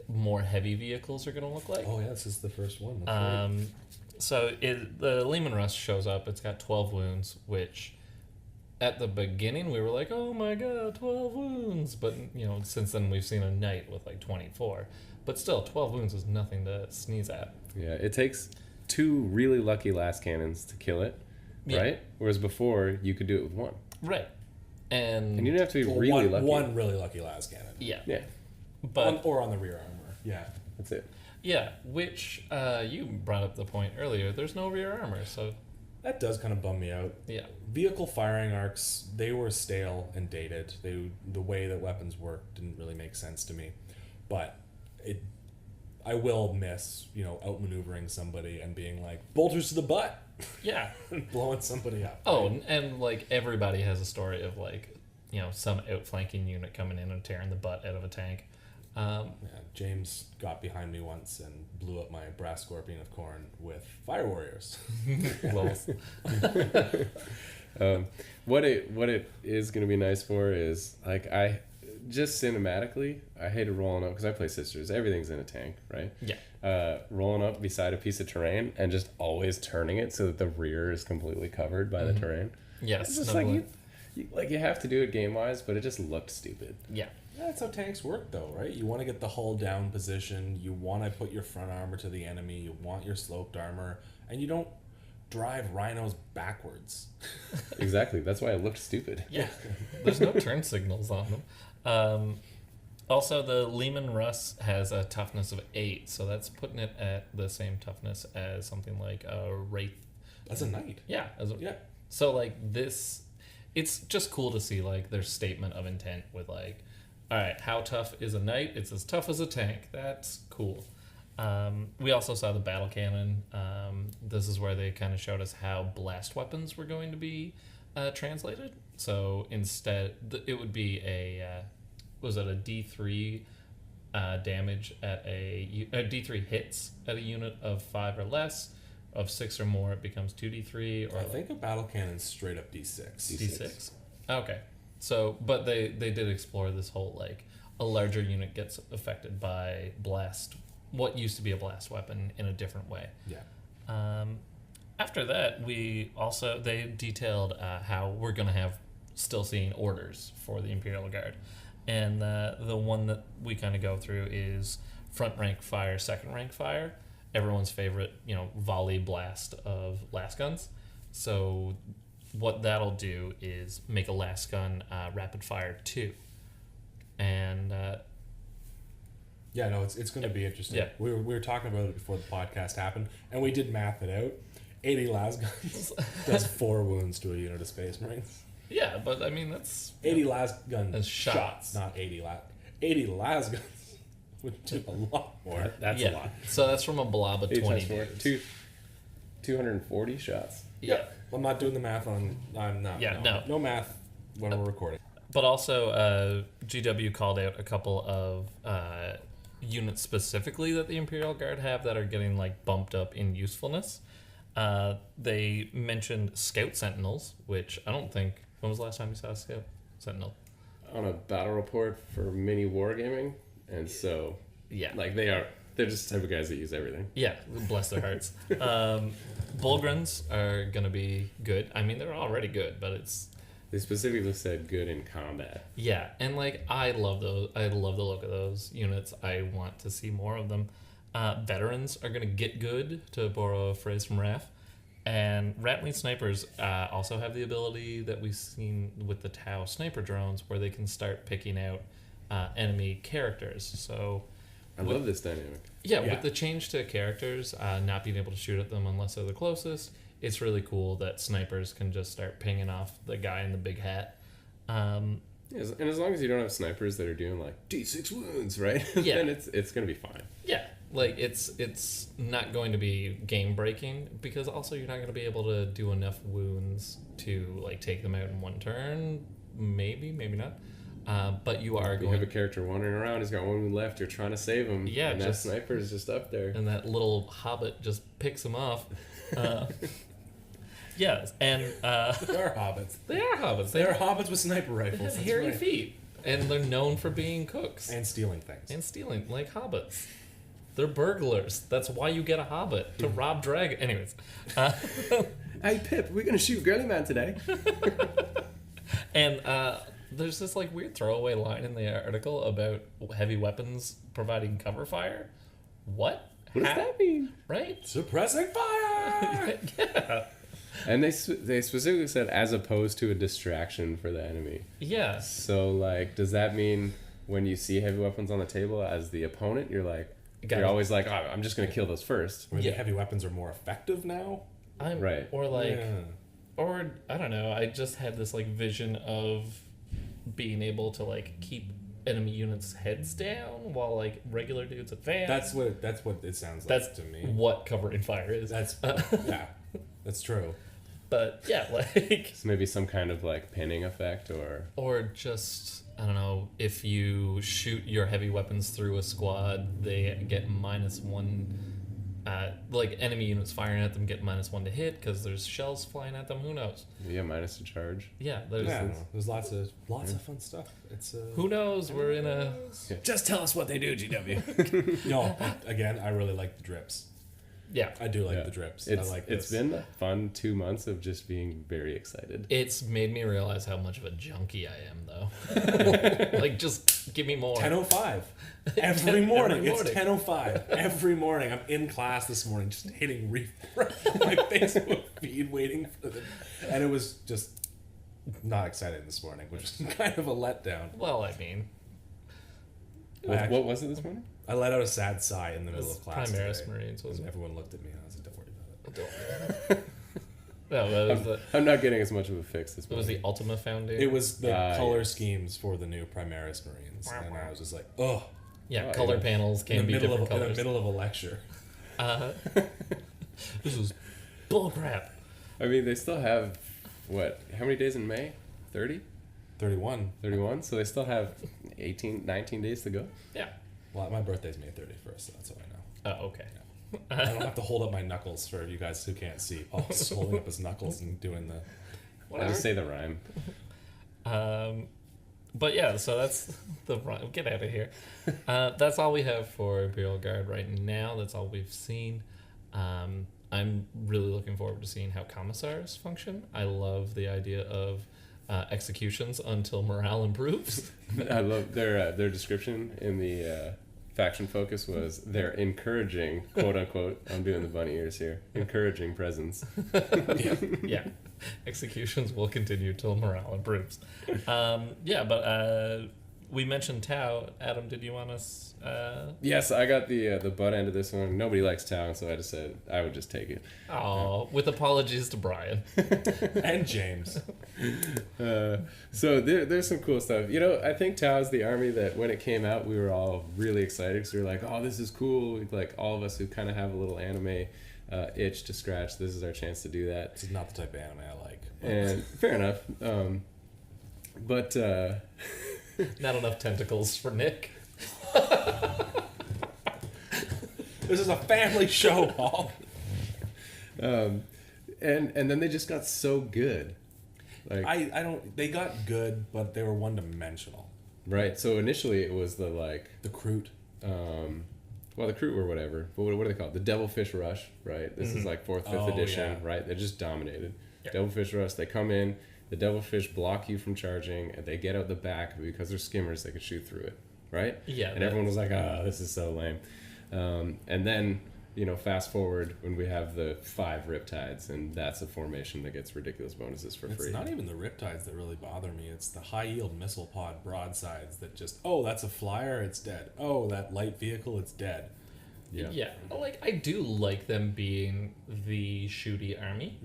more heavy vehicles are going to look like. Oh, yeah, this is the first one. That's right. So the Lehmannrus shows up. It's got 12 wounds, which at the beginning we were like, oh my god, 12 wounds. But, you know, since then we've seen a knight with like 24. But still, 12 wounds is nothing to sneeze at. Yeah, it takes 2 really lucky last cannons to kill it, right? Whereas before, you could do it with 1. Right. And And you didn't have to be Well, really one, lucky. one really lucky las cannon. yeah. Yeah, But Or on the rear armor. Yeah. that's it. yeah, which you brought up the point earlier. There's no rear armor, so That does kind of bum me out. yeah. Vehicle firing arcs, they were stale and dated. The way that weapons worked didn't really make sense to me. But I will miss, outmaneuvering somebody and being like, bolters to the butt, Yeah. and blowing somebody up. Oh, and like everybody has a story of like, some outflanking unit coming in and tearing the butt out of a tank. Yeah, James got behind me once and blew up my brass scorpion of corn with fire warriors. Well, What it is going to be nice for is like just cinematically, I hated rolling up because I play sisters. Everything's in a tank, right? yeah. Rolling up beside a piece of terrain and just always turning it so that the rear is completely covered by the terrain. Yes. It's just no, like you have to do it game wise, but it just looked stupid. yeah. That's how tanks work, though, right? You want to get the hull down position. You want to put your front armor to the enemy. You want your sloped armor. And you don't drive rhinos backwards. Exactly. That's why it looked stupid. Yeah. There's no turn signals on them. Also, the Lehmannrus has a toughness of 8, so that's putting it at the same toughness as something like a Wraith. That's a knight. Yeah. Yeah. So, like, this... It's just cool to see, like, their statement of intent with, like, all right, how tough is a knight? It's as tough as a tank. That's cool. We also saw the battle cannon. This is where they kind of showed us how blast weapons were going to be translated. So instead, it would be a D3 damage at a D3 hits at a unit of 5 or less. Of 6 or more, it becomes 2d3. Or I think a battle cannon's straight up D6. D6. Okay. So, but they did explore this whole, like, a larger unit gets affected by blast, what used to be a blast weapon, in a different way. Yeah. After that, they detailed how we're going to have still seeing orders for the Imperial Guard. And the one that we kind of go through is front rank fire, second rank fire. Everyone's favorite, volley blast of las guns. So what that'll do is make a las gun rapid fire 2. And Yeah, no, it's going to be interesting. Yeah. We were talking about it before the podcast happened, and we did math it out. 80 las guns does 4 wounds to a unit of Space Marines. yeah, but I mean, that's 80 las gun That's shots. not 80 las. 80 las guns would do a lot more. That's yeah. a lot. So that's from a blob of 8 20 times 4. dudes. 240 shots. Yeah. I'm not doing the math on. I'm not. Yeah, no math when we're recording. But also, GW called out a couple of units specifically that the Imperial Guard have that are getting like bumped up in usefulness. They mentioned Scout Sentinels, which I don't think... When was the last time you saw a Scout Sentinel? On a battle report for mini wargaming, and so Yeah. they're just the type of guys that use everything. Yeah, bless their hearts. Bullgruns are going to be good. I mean, they're already good, but it's... They specifically said good in combat. Yeah, and like I love those. I love the look of those units. I want to see more of them. Veterans are gonna get good, to borrow a phrase from Raph, and Rattling snipers also have the ability that we've seen with the Tau sniper drones, where they can start picking out enemy characters. So I love this dynamic. Yeah, Yeah. with the change to characters, not being able to shoot at them unless they're the closest, it's really cool that snipers can just start pinging off the guy in the big hat. Yeah, and as long as you don't have snipers that are doing like D6 wounds, right? Yeah. then it's gonna be fine. Yeah, like it's not going to be game breaking because also you're not going to be able to do enough wounds to like take them out in one turn. Maybe not. But you are You going. have a character wandering around. He's got one wound left. You're trying to save him. Yeah, and that just- sniper is just up there. And that little hobbit just picks him off. Yes, and They are hobbits. they are hobbits. They are hobbits with sniper They rifles. have That's hairy right. feet, and they're known for being cooks And stealing things. and stealing, like hobbits. They're burglars. That's why you get a hobbit to rob dragon. Anyways, Hey Pip, we're gonna shoot Girly Man today. and there's this like weird throwaway line in the article about heavy weapons providing cover fire. What? What does that mean? Right? Suppressing fire! Yeah. And they specifically said as opposed to a distraction for the enemy. Yeah. So like, does that mean when you see heavy weapons on the table as the opponent, you're like, Got you're it. always like, oh, I'm just gonna kill those first. Where Yeah. the heavy weapons are more effective now? Right. Or like, Yeah. or I don't know. I just had this like vision of being able to like keep enemy units' heads down while like regular dudes advance. That's what it sounds like That's to me. what covering fire is. That's yeah. That's true. But yeah, like, So maybe some kind of like pinning effect or just I don't know, if you shoot your heavy weapons through a squad, they get -1. Like enemy units firing at them get -1 to hit because there's shells flying at them. Who knows? yeah, minus to charge. Yeah, there's. Yeah, I don't know. There's lots of fun stuff. It's Who knows? We're in a. Just tell us what they do, GW. no. Again, I really like the drips. Yeah, I do like Yeah. the drips. It's I like it's this. been a fun 2 months of just being very excited. it's made me realize how much of a junkie I am, though. Like, just give me more. 10:05 every morning. Every morning. It's 10:05 every morning. I'm in class this morning, just hitting refresh on my Facebook feed, waiting for the, and it was just not exciting this morning, which is kind of a letdown. Well, I mean, What was it this morning? I let out a sad sigh in the it middle was of class Primaris today. Marines, wasn't And it? everyone looked at me and I was like, "Don't worry about it." No, that was the. I'm not getting as much of a fix this It was morning. the Ultima Foundation. It was the color yes. schemes for the new Primaris Marines, and I was just like, "Oh." Yeah, Oh, color yeah. panels can be different in the colors. middle of a lecture. This was bullcrap. I mean, they still have what? How many days in May? 30? 31. 31? So they still have 19 days to go. Yeah. Well, my birthday's May 31st, so that's all I know. Oh, okay. I don't have to hold up my knuckles for you guys who can't see. Paul's holding up his knuckles and doing the. I'll just say the rhyme. But yeah, so that's the run. Get out of here. That's all we have for Imperial Guard right now. That's all we've seen. I'm really looking forward to seeing how commissars function. I love the idea of executions until morale improves. I love their description in the faction focus was they're encouraging, quote unquote, I'm doing the bunny ears here, encouraging presence. Yeah, executions will continue till morale improves. But we mentioned Tau. Adam, did you want us? Yes, I got the butt end of this one. Nobody likes Tau, so I just said I would just take it. Oh, with apologies to Brian. And James. So there's some cool stuff. You know, I think Tau is the army that when it came out, we were all really excited because we were like, oh, this is cool. Like all of us who kind of have a little anime itch to scratch, this is our chance to do that. This is not the type of anime I like. And fair enough. But Not enough tentacles for Nick. This is a family show, Paul. and then they just got so good. Like I don't. They got good, but they were one dimensional. right. So initially it was the The Kroot. well, the crew or whatever. But what are they called? The Devilfish Rush, right? This is like 4th, 5th Oh, edition, yeah. right? They just dominated. Yeah. Devilfish Rush, they come in, the Devilfish block you from charging, and they get out the back, but because they're skimmers, they can shoot through it, right? Yeah, And everyone was like, oh, this is so lame. And then fast forward when we have the 5 Riptides, and that's a formation that gets ridiculous bonuses for free. It's not even the Riptides that really bother me. It's the high yield missile pod broadsides that just, that's a flyer, it's dead. Oh, that light vehicle, it's dead. Yeah. Like, I do like them being the shooty army.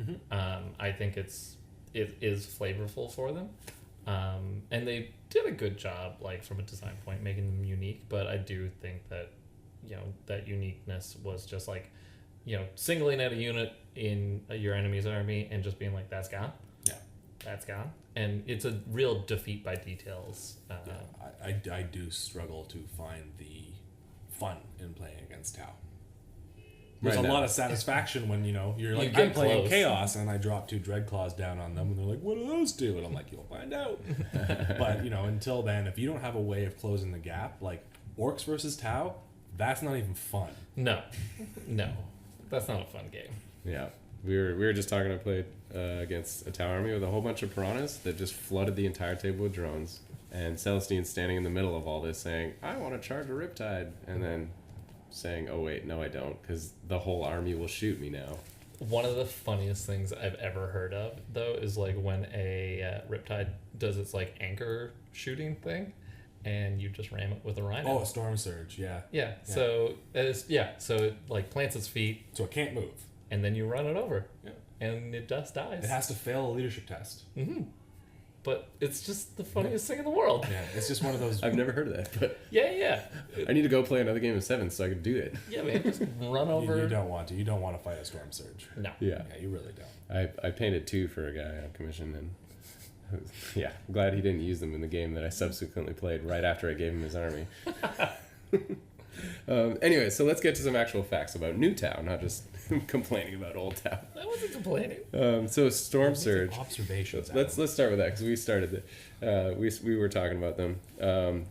I think it is flavorful for them. And they did a good job, like, from a design point, making them unique. But I do think that, that uniqueness was just like, singling out a unit in your enemy's army and just being like, that's gone. Yeah. That's gone. And it's a real defeat by details. I do struggle to find the fun in playing against Tau. There's a lot of satisfaction when, you're like, I'm playing close. Chaos and I drop 2 Dreadclaws down on them and they're like, what do those do? And I'm like, you'll find out. But, until then, if you don't have a way of closing the gap, like Orcs versus Tau, that's not even fun. No. That's not a fun game. Yeah. We were just talking, I played against a Tau army with a whole bunch of piranhas that just flooded the entire table with drones. And Celestine's standing in the middle of all this saying, I want to charge a Riptide. And then saying, oh, wait, no, I don't, because the whole army will shoot me now. One of the funniest things I've ever heard of, though, is like when a Riptide does its like anchor shooting thing, and you just ram it with a Rhino. Oh, a Storm Surge, yeah. Yeah. So so it like plants its feet, So it can't move. and then you run it over, Yeah. and it just dies. It has to fail a leadership test. But it's just the funniest thing in the world. Yeah, it's just one of those. I've never heard of that, but Yeah. I need to go play another game of 7 so I can do it. Yeah, man, just run over. You don't want to. You don't want to fight a Storm Surge. No. Yeah. Yeah, you really don't. I painted 2 for a guy on commission, and yeah, I'm glad he didn't use them in the game that I subsequently played right after I gave him his army. Anyway, so let's get to some actual facts about New Tau, not just complaining about Old Tau. I wasn't complaining. So Storm Surge. Observations. Let's start with that because we started it. We were talking about them.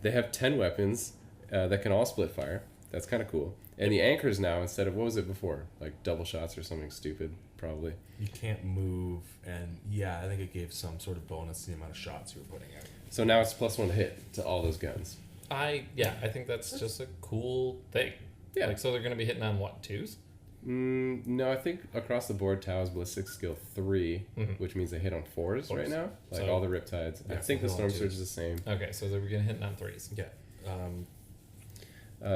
They have 10 weapons that can all split fire. That's kind of cool. And the anchors now, instead of, what was it before? Like double shots or something stupid, probably. You can't move, and yeah, I think it gave some sort of bonus to the amount of shots you were putting out. So now it's +1 to hit to all those guns. I think that's just a cool thing. Yeah. Like, so they're going to be hitting on what, 2s? No, I think across the board, Tau's ballistic skill 3, which means they hit on 4s right now, like So- all the Riptides. I Yeah, think the so Storm they'll Surge do- is the same. Okay, so they're going to hit on 3s. Yeah.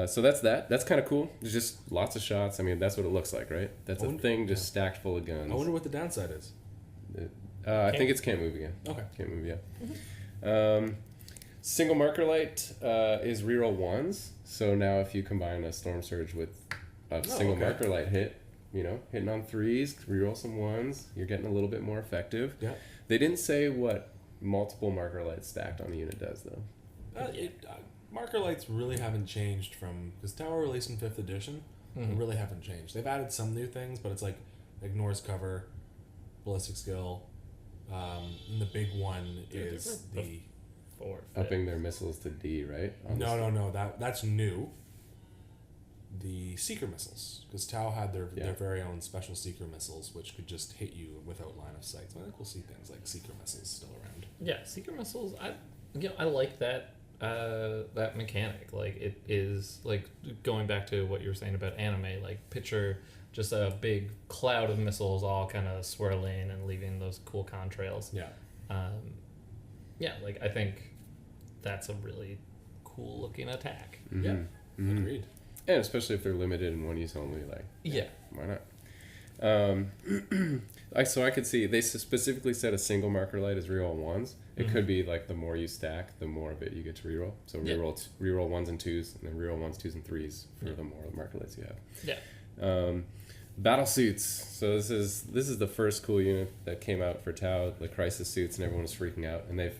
So that's that. That's kind of cool. There's just lots of shots. I mean, that's what it looks like, right? That's a thing just stacked full of guns. I wonder what the downside is. I think it's can't move again. Okay. Can't move yet. Single marker light is reroll 1s. So now if you combine a Storm Surge with a single okay. marker light hit, hitting on 3s, reroll some 1s, you're getting a little bit more effective. Yeah. They didn't say what multiple marker lights stacked on a unit does, though. Marker lights really haven't changed from because Tower released in 5th edition. They really haven't changed. They've added some new things, but it's like ignores cover, ballistic skill, and the big one is the 4. Upping their missiles to D, right? no. That's new. The seeker missiles, because Tau had their very own special seeker missiles, which could just hit you without line of sight. So I think we'll see things like seeker missiles still around. Yeah, seeker missiles. I like that that mechanic. Like, it is like going back to what you were saying about anime. Like, picture just a big cloud of missiles all kind of swirling and leaving those cool contrails. Yeah. Yeah, like, I think that's a really cool looking attack. Yeah. Agreed. And especially if they're limited in one use only, like, Yeah. why not? So I could see they specifically said a single marker light is reroll 1s. It could be like the more you stack, the more of it you get to reroll. So reroll 1s and 2s, and then reroll 1s, 2s, and 3s for the more marker lights you have. Yeah. Battle suits. So this is the first cool unit that came out for Tau, the crisis suits, and everyone was freaking out. And they've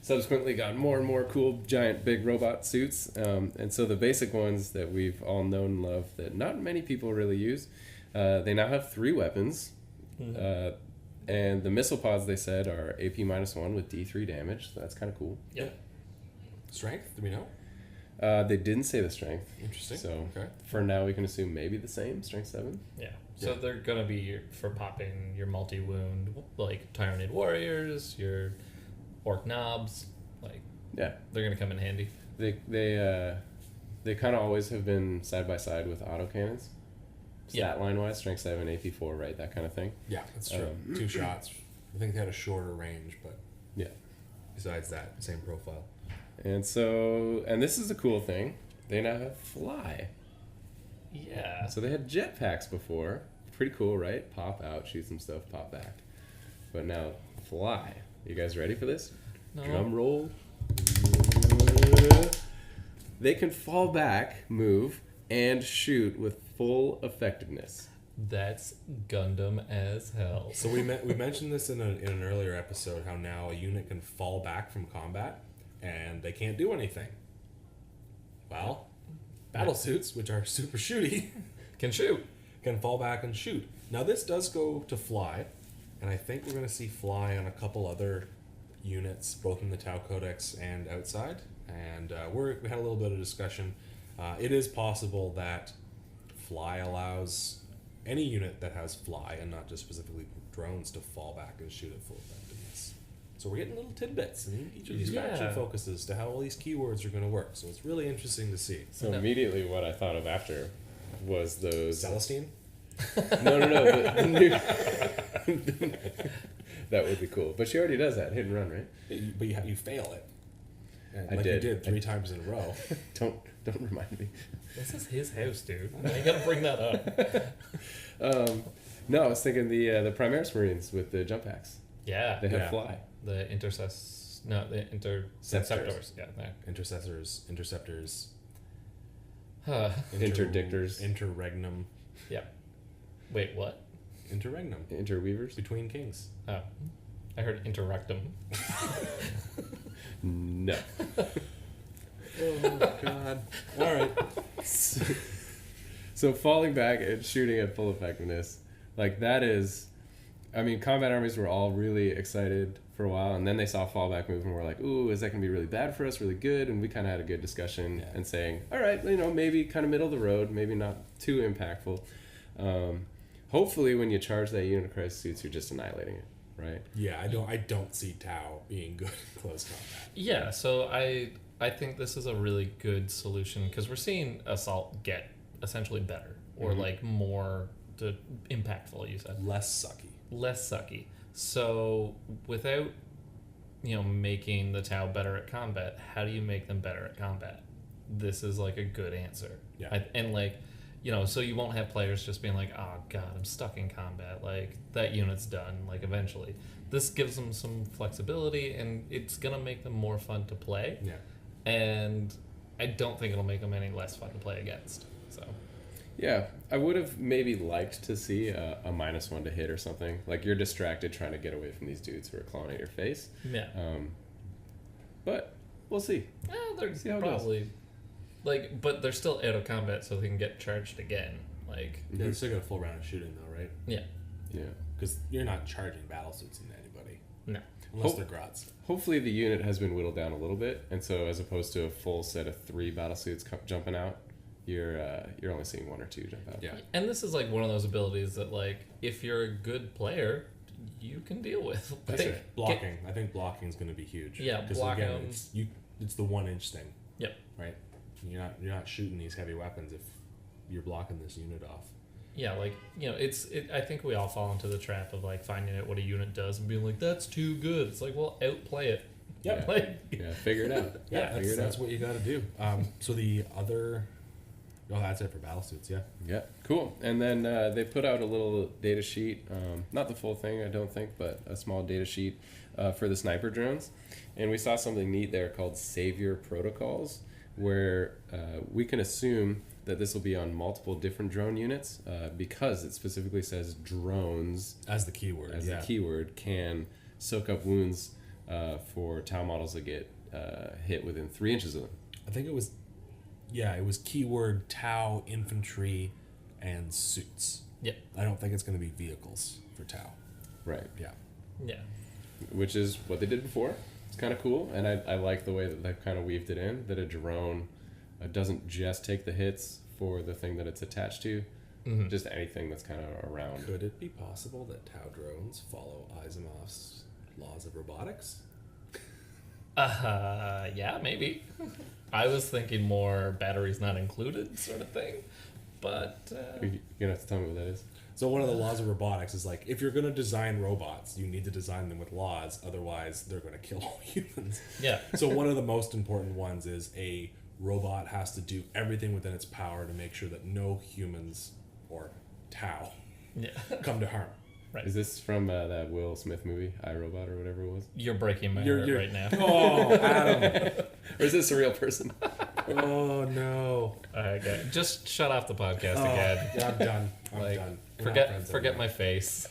subsequently got more and more cool, giant, big robot suits. And so the basic ones that we've all known and loved that not many people really use, they now have 3 weapons. And the missile pods, they said, are AP -1 with D3 damage. So that's kind of cool. Yep. Strength? Do we know? They didn't say the strength. Interesting. So Okay. for now, we can assume maybe the same, strength 7. Yeah. So they're gonna be for popping your multi-wound, like Tyrannid Warriors, your Orc Knobs. Like, Yeah. they're gonna come in handy. They kind of always have been side by side with autocannons. stat line wise, strength 7, AP 4, right? That kind of thing. Yeah, that's true. 2 shots. I think they had a shorter range, but Yeah. besides that, same profile. And so, and this is a cool thing. They now have fly. Yeah. So they had jetpacks before. Pretty cool, right? Pop out, shoot some stuff, pop back. But now fly. You guys ready for this? No. Drum roll. They can fall back, move, and shoot with full effectiveness. That's Gundam as hell. So we mentioned this in an earlier episode, how now a unit can fall back from combat, and they can't do anything. Well, battlesuits, which are super shooty, Can shoot. can fall back and shoot. Now this does go to fly, and I think we're going to see fly on a couple other units, both in the Tau Codex and outside. And we had a little bit of discussion. It is possible that fly allows any unit that has fly, and not just specifically drones, to fall back and shoot at full effectiveness. So we're getting little tidbits in each of these faction focuses to how all these keywords are going to work. So it's really interesting to see. So immediately what I thought of after was those... Celestine? No, the new... That would be cool. But she already does that, hit and run, right? But you fail it. And I like did. you did 3 times in a row. Don't remind me. This is his house, dude. I gotta bring that up. No, I was thinking the Primaris Marines with the jump packs. Yeah. They have Yeah. fly. The interceptors. Yeah. There. Intercessors, interceptors, Interdictors. interregnum, Yeah. Wait, what? interregnum, Interweavers? between kings. Oh. I heard interrectum. No. Oh God! All right. So falling back and shooting at full effectiveness, like that is, I mean, combat armies were all really excited for a while, and then they saw fallback move and were like, ooh, is that going to be really bad for us, really good? And we kind of had a good discussion and saying, all right, maybe kind of middle of the road, maybe not too impactful. Hopefully when you charge that unit of crisis suits, you're just annihilating it, right? Yeah, I don't see Tau being good in close combat. Yeah, so I think this is a really good solution because we're seeing assault get essentially better or like more impactful, you said. Less sucky. So without making the Tau better at combat, how do you make them better at combat? This is like a good answer. Yeah. So you won't have players just being like, oh god, I'm stuck in combat, like that unit's done, like eventually. This gives them some flexibility and it's gonna make them more fun to play. Yeah. And I don't think it'll make them any less fun to play against. So Yeah, I would have maybe liked to see a -1 to hit or something. Like you're distracted trying to get away from these dudes who are clawing at your face. yeah. But we'll see. They're See how it probably but they're still out of combat, so they can get charged again. Like Yeah, they're still got a full round of shooting though, right? yeah, Yeah. Because you're not charging battlesuits into anybody no. unless they're Grots. Hopefully the unit has been whittled down a little bit, and so as opposed to a full set of 3 battlesuits jumping out, you're only seeing 1 or 2 jump out. Yeah. And this is like one of those abilities that like if you're a good player, you can deal with. That's Like, it. Blocking. I think blocking is going to be huge. Yeah, 'Cause blocking again, them. it's the 1-inch thing. Yep. Right. You're not shooting these heavy weapons if you're blocking this unit off. Yeah, like I think we all fall into the trap of like finding out what a unit does and being like, that's too good. It's like, well, outplay it. Yep. Like, Yeah, figure it out. Yeah, figure it that's out. what you got to do. So the other, that's it for battlesuits. Yeah. Yeah, cool. And then they put out a little data sheet, not the full thing, I don't think, but a small data sheet for the sniper drones. And we saw something neat there called Savior Protocols, where we can assume that this will be on multiple different drone units because it specifically says drones As the keyword. as the keyword can soak up wounds for Tau models that get hit within 3 inches of them. I think it was keyword Tau, infantry, and suits. Yep. I don't think it's going to be vehicles for Tau. Right. Yeah. yeah. Which is what they did before. It's kind of cool, and I like the way that they've kind of weaved it in, that a drone doesn't just take the hits for the thing that it's attached to, just anything that's kind of around. Could it be possible that Tau drones follow Asimov's laws of robotics? Yeah, maybe. I was thinking more batteries not included sort of thing. but You're gonna have to tell me what that is. So one of the laws of robotics is like, if you're going to design robots, you need to design them with laws, otherwise they're going to kill all humans. yeah. So one of the most important ones is a robot has to do everything within its power to make sure that no humans or Tau Yeah. come to harm. Is this from that Will Smith movie, iRobot, or whatever it was? You're breaking my You're- heart you're- right now. Oh, Adam. Or is this a real person? Oh, no. Okay, just shut off the podcast Oh, again. yeah, I'm done. I'm Like, done. We're not friends forget anymore. my face.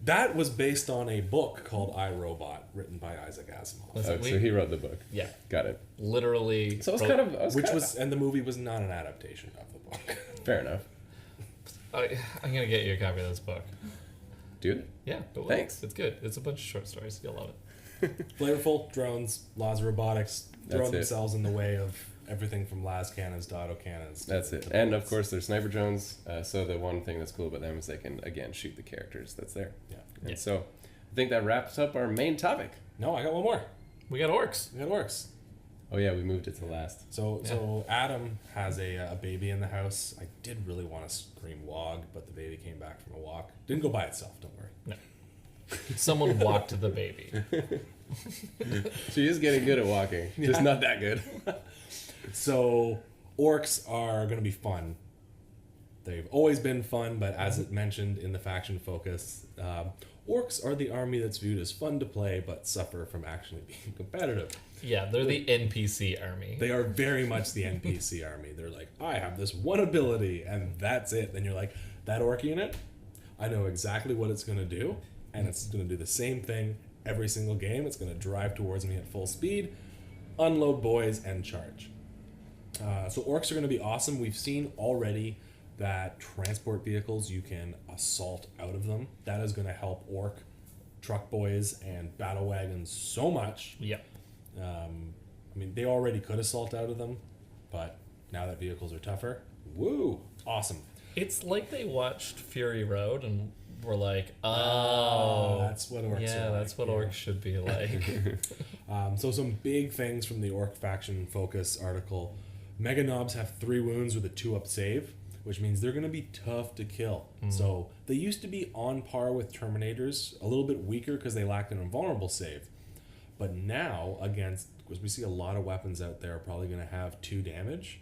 That was based on a book called iRobot, written by Isaac Asimov. Listen, So he wrote the book. yeah, Got it. literally. So it's wrote- kind of And the movie was not an adaptation of the book. fair enough. I'm gonna get you a copy of this book. Do it. Yeah, it will. Thanks. It's good. It's a bunch of short stories. You'll love it. Flavorful, drones, laws of robotics, That's throwing it. themselves in the way of everything from las cannons to auto cannons. That's it. And of course, there's sniper drones. So the one thing that's cool about them is they can again shoot the characters that's there. Yeah. And Yeah. so I think that wraps up our main topic. No, I got one more. We got orcs. It works. Oh yeah, we moved it to last. So Adam has a baby in the house. I did really want to scream wog, but the baby came back from a walk. Didn't go by itself, don't worry. No. Someone walked the baby. She is getting good at walking, just not that good. So orcs are going to be fun. They've always been fun, but as it mentioned in the faction focus, orcs are the army that's viewed as fun to play, but suffer from actually being competitive. Yeah, they're the NPC army. They are very much the NPC army. They're like, I have this one ability, and that's it. And you're like, that orc unit, I know exactly what it's going to do, and it's going to do the same thing every single game. It's going to drive towards me at full speed, unload boys, and charge. So orcs are going to be awesome. We've seen already that transport vehicles, you can assault out of them. That is going to help orc truck boys and battle wagons so much. Yeah. I mean, they already could assault out of them, but now that vehicles are tougher, woo, awesome. It's like they watched Fury Road and were like, oh, that's what orcs yeah, are like. that's what Yeah. orcs should be like. So some big things from the Orc Faction Focus article. Mega Knobs have 3 wounds with a 2-up save, which means they're going to be tough to kill. So they used to be on par with Terminators, a little bit weaker because they lacked an invulnerable save. But now, because we see a lot of weapons out there probably going to have 2 damage,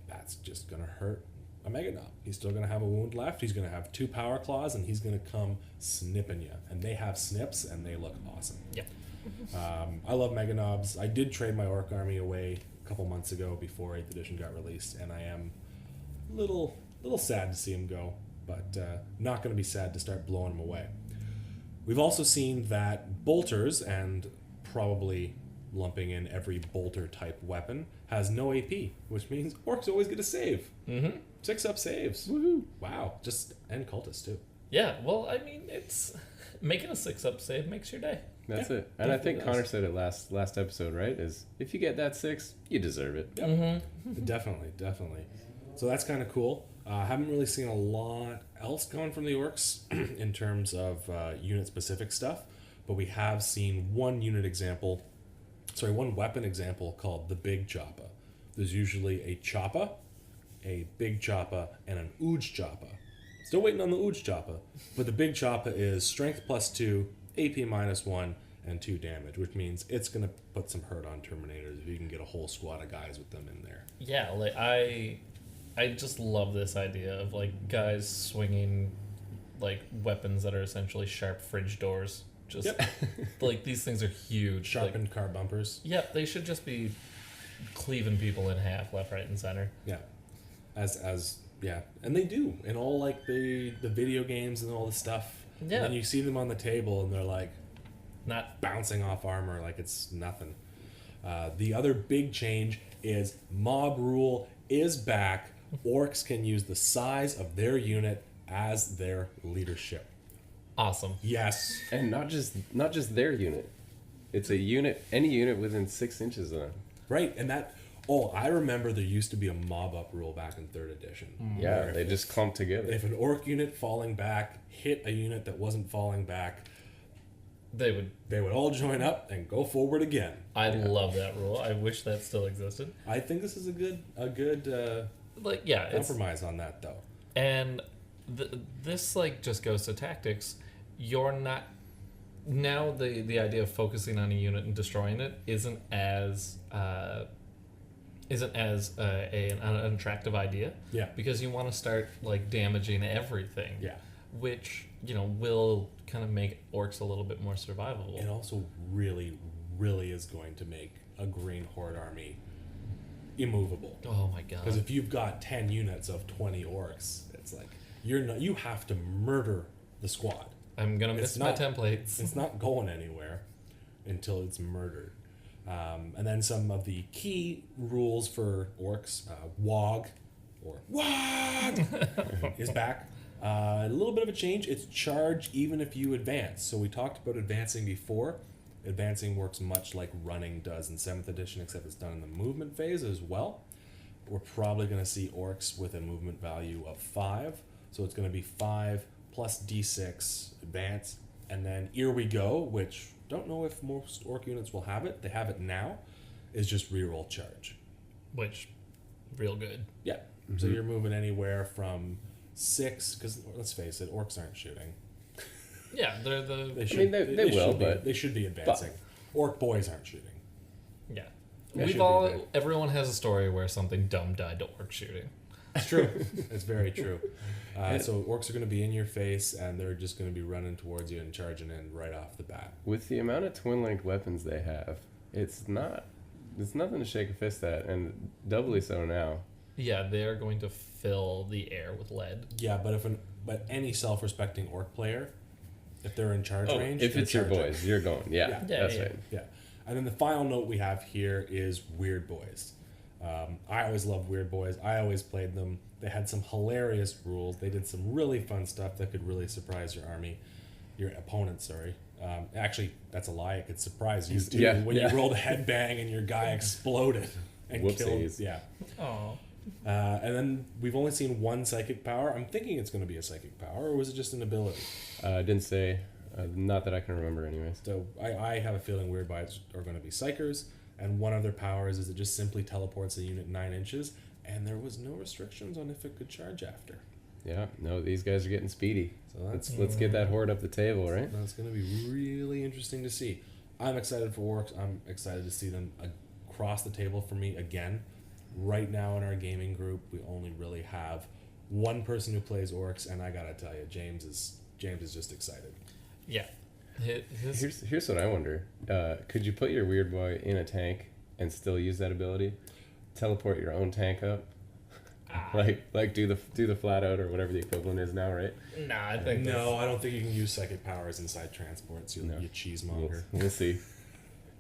that's just going to hurt a Mega Knob. He's still going to have a wound left. He's going to have 2 power claws, and he's going to come snipping you. And they have snips, and they look awesome. Yeah. I love Mega Knobs. I did trade my Orc army away a couple months ago before 8th edition got released, and I am a little sad to see him go, but not going to be sad to start blowing him away. We've also seen that bolters, and probably lumping in every bolter type weapon, has no AP, which means orcs always get a save. 6-up saves. Woohoo! Wow. And cultists too. Yeah, well, I mean, it's making a 6-up save makes your day. That's Yeah, it. And I think definitely Connor does. said it last episode, right? Is if you get that 6, you deserve it. Yep. Definitely. So that's kind of cool. Haven't really seen a lot else going from the orcs in terms of unit-specific stuff, but we have seen one weapon example called the Big Choppa. There's usually a Choppa, a Big Choppa, and an Ooge Choppa. Still waiting on the Ooge Choppa, but the Big Choppa is Strength +2, AP -1, and 2 damage, which means it's going to put some hurt on Terminators if you can get a whole squad of guys with them in there. Yeah, like I just love this idea of like guys swinging like weapons that are essentially sharp fridge doors. Just like these things are huge. Sharpened car bumpers. Yeah, they should just be cleaving people in half, left, right, and center. Yeah. Yeah. And they do in all like the video games and all the stuff. Yeah. And then you see them on the table and they're like Not bouncing off armor like it's nothing. The other big change is mob rule is back. Orcs can use the size of their unit as their leadership. awesome. Yes. And not just their unit. It's a unit, any unit within 6 inches of them. Right. And I remember there used to be a mob up rule back in 3rd edition. Yeah, where they just clump together. if an orc unit falling back hit a unit that wasn't falling back, They would. they would all join up and go forward again. I love that rule. I wish that still existed. I think this is a good like, yeah, it's, Compromise on that though. and this like just goes to tactics. You're not now the idea of focusing on a unit and destroying it isn't as an attractive idea. Yeah. Because you want to start like damaging everything. Yeah. Which will kind of make orcs a little bit more survivable. It also really, really is going to make a green horde army immovable. Oh my god! Because if you've got 10 units of 20 orcs, it's like you have to murder the squad. I'm gonna miss my not- templates. It's not going anywhere until it's murdered. And then some of the key rules for orcs, WOG is back. A little bit of a change. It's charge even if you advance. So we talked about advancing before. Advancing works much like running does in 7th edition, except it's done in the movement phase as well. We're probably going to see orcs with a movement value of 5. So it's going to be 5 plus d6 advance. And then Here We Go, which don't know if most orc units will have it. They have it now. Is just reroll charge. Which, real good. Yeah. So you're moving anywhere from 6, because let's face it, orcs aren't shooting. Yeah, they're the They should, mean, they will, should be, but- they should be advancing. Orc boys aren't shooting. yeah. That should We've all be good. everyone has a story where something dumb died to orc shooting. It's true. It's very true. So orcs are going to be in your face, and they're just going to be running towards you and charging in right off the bat. With the amount of twin-linked weapons they have, it's nothing to shake a fist at, and doubly so now. Yeah, they're going to fill the air with lead. Yeah, but any self-respecting orc player, if they're in charge range, If they're it's your charging. boys, you're going. Yeah, Yeah. that's Yeah. right. Yeah. And then the final note we have here is Weird Boys. I always loved Weird Boys. I always played them. They had some hilarious rules. They did some really fun stuff that could really surprise your opponent, sorry. Actually, that's a lie. It could surprise you too. Yeah, when yeah. you rolled a headbang and your guy exploded and killed. Whoopsies. Yeah. Oh. And then we've only seen one psychic power. I'm thinking it's going to be a psychic power, or was it just an ability? I didn't say, not that I can remember anyways. So I have a feeling Weird Boys are going to be psychers, and one of their powers is it just simply teleports a unit 9 inches, and there was no restrictions on if it could charge after. Yeah, no, these guys are getting speedy. So that's Let's get that horde up the table, right? That's going to be really interesting to see. I'm excited for orcs. I'm excited to see them across the table for me again. Right now in our gaming group, we only really have one person who plays orcs, and I gotta tell you, James is just excited. Yeah. Here's what I wonder. Could you put your weird boy in a tank and still use that ability? Teleport your own tank up? like do the flat out or whatever the equivalent is now, right? Nah, I think No, I don't think you can use psychic powers inside transports. You No. cheesemonger. We'll see.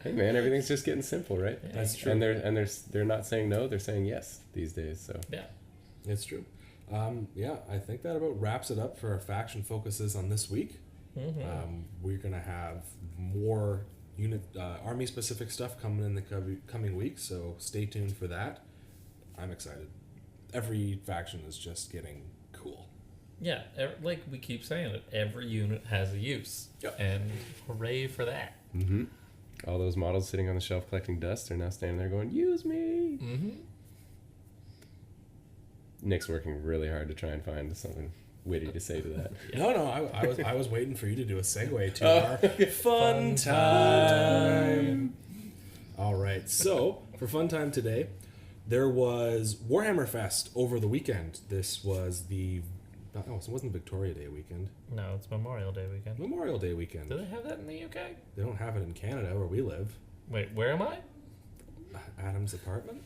Hey man, everything's just getting simple, right? That's true. And they're not saying no, they're saying yes these days. So Yeah. It's true. Yeah, I think that about wraps it up for our faction focuses on this week. We're going to have more army specific stuff coming in the coming weeks, so stay tuned for that. I'm excited. Every faction is just getting cool. Yeah, like we keep saying it, every unit has a use. Yep. And hooray for that. all those models sitting on the shelf collecting dust are now standing there going, "Use me." Nick's working really hard to try and find something witty to say to that. No, I was waiting for you to do a segue to our fun time. All right, so for fun time today, there was Warhammer Fest over the weekend. This was it wasn't Victoria Day weekend. No, it's Memorial Day weekend. Memorial Day weekend. Do they have that in the UK? They don't have it in Canada where we live. Wait, where am I? Adam's apartment.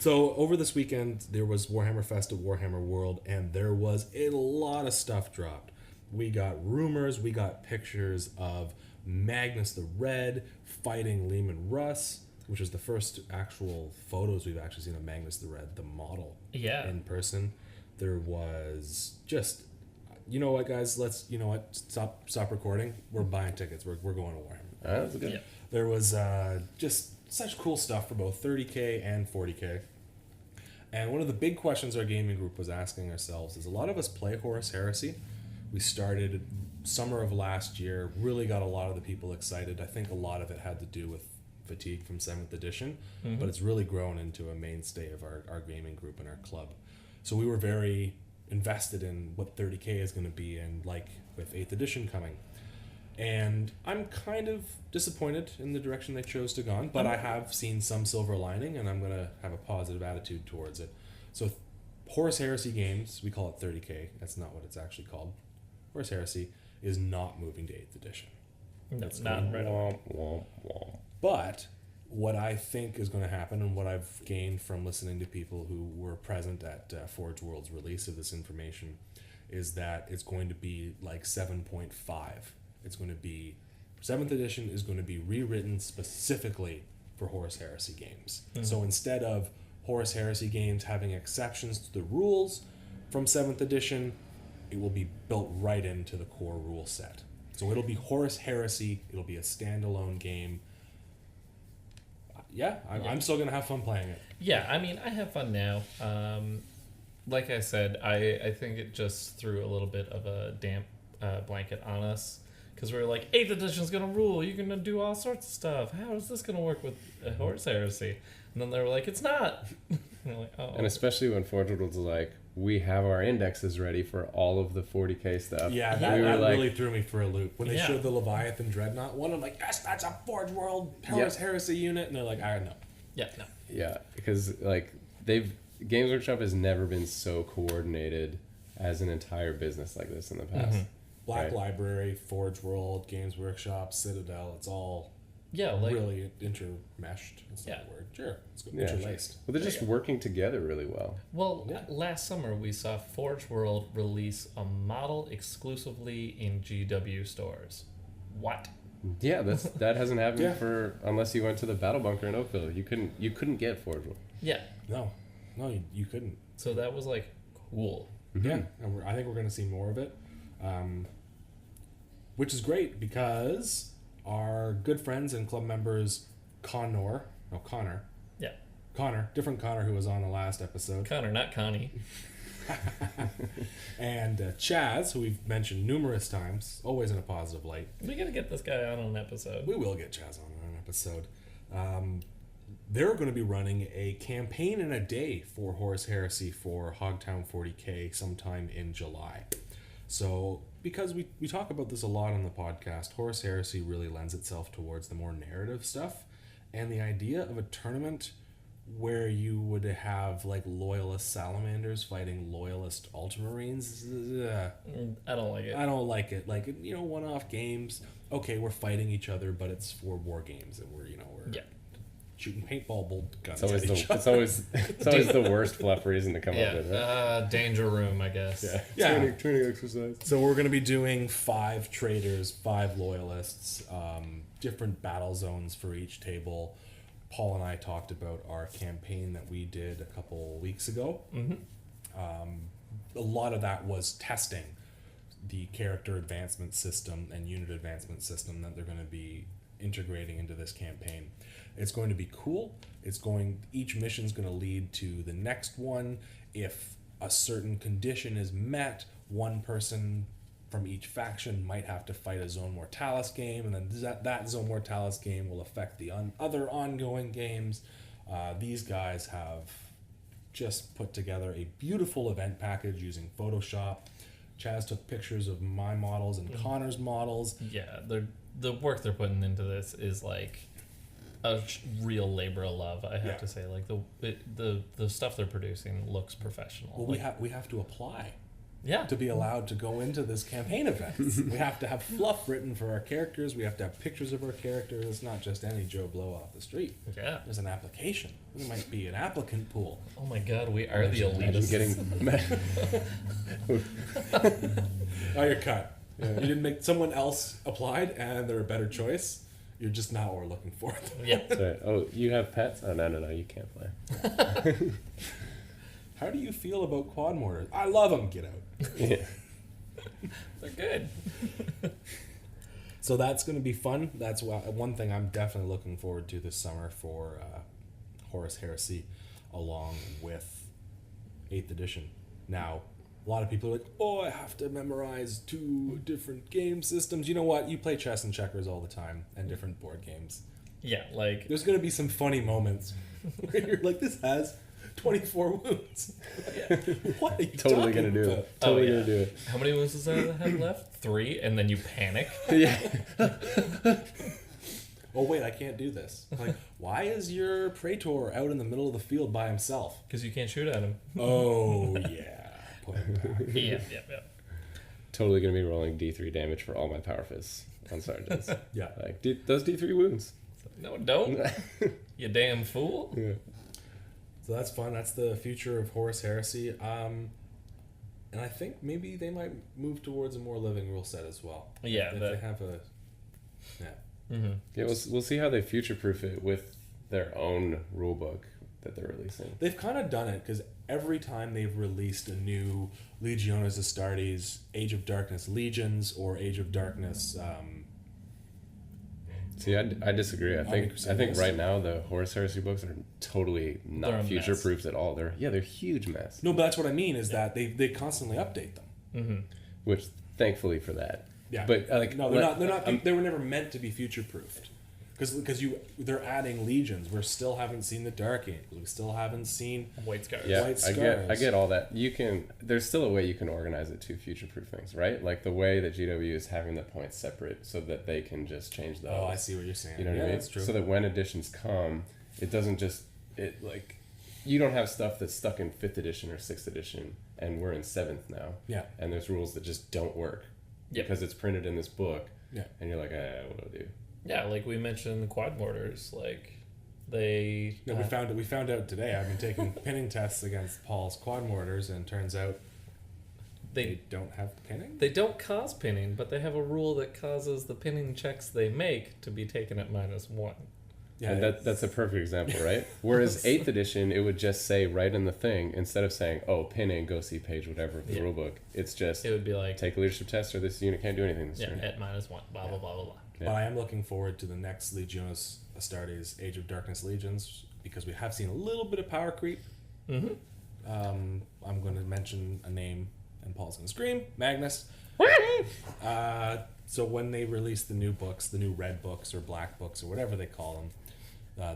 So over this weekend, there was Warhammer Fest at Warhammer World, and there was a lot of stuff dropped. We got rumors, we got pictures of Magnus the Red fighting Lehmannrus, which was the first actual photos we've actually seen of Magnus the Red, the model, in person. There was just, you know what, guys? Stop recording. We're buying tickets. We're going to Warhammer. That's good. Yeah. There was just such cool stuff for both 30K and 40K. And one of the big questions our gaming group was asking ourselves is, a lot of us play Horus Heresy. We started summer of last year, really got a lot of the people excited. I think a lot of it had to do with fatigue from 7th edition, but it's really grown into a mainstay of our gaming group and our club. So we were very invested in what 30K is going to be, and like with 8th edition coming. And I'm kind of disappointed in the direction they chose to go, but I have seen some silver lining, and I'm going to have a positive attitude towards it. So Horus Heresy Games, we call it 30K. That's not what it's actually called. Horus Heresy is not moving to 8th edition. That's not right away. But what I think is going to happen, and what I've gained from listening to people who were present at Forge World's release of this information, is that it's going to be like 7.5. It's going to be 7th edition is going to be rewritten specifically for Horus Heresy games. So instead of Horus Heresy games having exceptions to the rules from 7th edition, it will be built right into the core rule set. So it'll be Horus Heresy. It'll be a standalone game. I'm still going to have fun playing it. Yeah, I mean, I have fun now. Like I said, I think it just threw a little bit of a damp blanket on us. Because we were like, 8th edition's going to rule. You're going to do all sorts of stuff. How is this going to work with Horus Heresy? And then they were like, it's not. And we're like, oh. And especially when Forge World was like, we have our indexes ready for all of the 40K stuff. Yeah, that really threw me for a loop. When they showed the Leviathan Dreadnought one, I'm like, yes, that's a Forge World Horus Heresy unit. And they're like, I don't know. Yeah, no. Yeah, because like Games Workshop has never been so coordinated as an entire business like this in the past. Black Library, Forge World, Games Workshop, Citadel, it's all really intermeshed. That's not a word. Sure, it's good. Interlaced. Well, they're just working together really well. Well, last summer we saw Forge World release a model exclusively in GW stores. What? Yeah, that hasn't happened for unless you went to the Battle Bunker in Oakville. You couldn't get Forge World. Yeah. No, you couldn't. So that was like cool. Yeah, and I think we're going to see more of it. Which is great because our good friends and club members Connor, different Connor who was on the last episode. Connor, not Connie. And Chaz, who we've mentioned numerous times, always in a positive light. We got to get this guy on an episode. We will get Chaz on an episode. They're going to be running a campaign in a day for Horus Heresy for Hogtown 40K sometime in July. So, because we talk about this a lot on the podcast, Horus Heresy really lends itself towards the more narrative stuff. And the idea of a tournament where you would have like loyalist salamanders fighting loyalist ultramarines, I don't like it. I don't like it. Like, one-off games. Okay, we're fighting each other, but it's for war games, and we're shooting paintball bolt guns. It's always the worst fluff reason to come up with. Right? Danger room, I guess. Training exercise. So we're going to be doing 5 traders, 5 loyalists, different battle zones for each table. Paul and I talked about our campaign that we did a couple weeks ago. A lot of that was testing the character advancement system and unit advancement system that they're going to be integrating into this campaign. It's going to be cool. Each mission's going to lead to the next one. If a certain condition is met, one person from each faction might have to fight a Zone Mortalis game, and then that Zone Mortalis game will affect the other ongoing games. These guys have just put together a beautiful event package using Photoshop. Chaz took pictures of my models and Connor's models. Yeah, the work they're putting into this is like a real labor of love. I have to say, like the stuff they're producing looks professional. Well, we have to apply. Yeah. To be allowed to go into this campaign event. We have to have fluff written for our characters. We have to have pictures of our characters. It's not just any Joe Blow off the street. Yeah. There's an application. There might be an applicant pool. Oh my god, we are the elite. Oh, you're cut. Yeah. You didn't make someone else applied and they're a better choice. You're just not what we're looking for. Yeah. Right. Oh, you have pets? Oh, no, you can't play. How do you feel about quad mortars? I love them. Get out. Yeah. They're good. So that's going to be fun. That's one thing I'm definitely looking forward to this summer for Horus Heresy, along with 8th edition. Now, a lot of people are like, oh, I have to memorize 2 different game systems. You know what? You play chess and checkers all the time and different board games. Yeah, like There's gonna be some funny moments where you're like, this has 24 wounds. What are you Totally talking gonna do about? it. Totally yeah. gonna do it. How many wounds does that have left? 3, and then you panic. Yeah. Oh wait, I can't do this. Like, why is your Praetor out in the middle of the field by himself? Because you can't shoot at him. Oh yeah, put him back. Yeah. Totally gonna be rolling D3 damage for all my power fists on sergeants. Yeah. Like those D3 wounds. No, don't. You damn fool. Yeah. So that's fun. That's the future of Horus Heresy. And I think maybe they might move towards a more living rule set as well. Yeah, If they have a. Yeah. Mm-hmm. Yeah, we'll see how they future-proof it with their own rule book that they're releasing. They've kind of done it because every time they've released a new Legiones Astartes, Age of Darkness Legions, or Age of Darkness. See, I disagree. I think right now the Horus Heresy books are totally They're a not mess. future-proofed at all. They're huge mess. No, but that's what I mean is that they constantly update them. Mm-hmm. Which, thankfully for that. Yeah, But like, no, they're not. They're not. They were never meant to be future proofed, because they're adding legions. We still haven't seen the Dark Angel. We still haven't seen. White scars. Yeah, White I scars. get all that. There's still a way you can organize it to future-proof things, right? Like the way that GW is having the points separate so that they can just change those. Oh, I see what you're saying. You know what yeah, I mean? that's true. So that when editions come, it doesn't you don't have stuff that's stuck in 5th edition or 6th edition, and we're in 7th now. Yeah. And there's rules that just don't work. Yep. Because it's printed in this book. Yeah. And you're like, what do I do? Yeah, like we mentioned the quad mortars, like they. No, we found out today. I've been taking pinning tests against Paul's quad mortars, and turns out they don't have pinning. They don't cause pinning, but they have a rule that causes the pinning checks they make to be taken at -1. Yeah, And that's a perfect example, right? Whereas 8th edition, it would just say right in the thing, instead of saying, oh, pinning, go see page whatever of the Yeah. rulebook, it's just It would be like, take a leadership test or this unit can't do anything this yeah, turn. at -1, blah, blah, blah, blah, blah. Yeah. But I am looking forward to the next Legiones Astartes Age of Darkness Legions, because we have seen a little bit of power creep. Mm-hmm. I'm going to mention a name, and Paul's going to scream, Magnus. So when they release the new books, the new red books or black books or whatever they call them,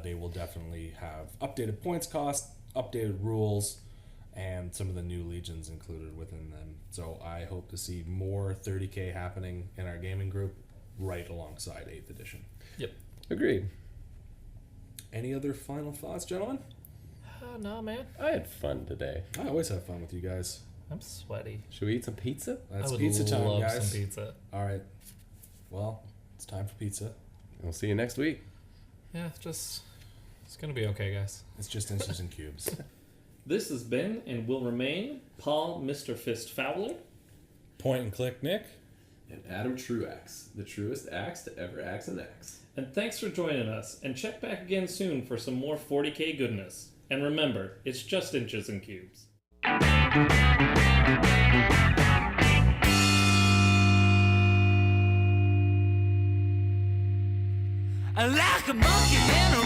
they will definitely have updated points cost, updated rules, and some of the new legions included within them. So I hope to see more 30K happening in our gaming group right alongside 8th edition. Yep. Agreed. Any other final thoughts, gentlemen? Oh, no, man. I had fun today. I always have fun with you guys. I'm sweaty. Should we eat some pizza? That's I would pizza time, love guys. some pizza. All right. Well, it's time for pizza. We'll see you next week. Yeah, it's gonna be okay, guys. It's just inches and cubes. This has been and will remain Paul Mr. Fist Fowler. Point and click, Nick. And Adam Truax, the truest axe to ever axe an axe. And thanks for joining us, and check back again soon for some more 40K goodness. And remember, it's just inches and cubes. Like a monkey in a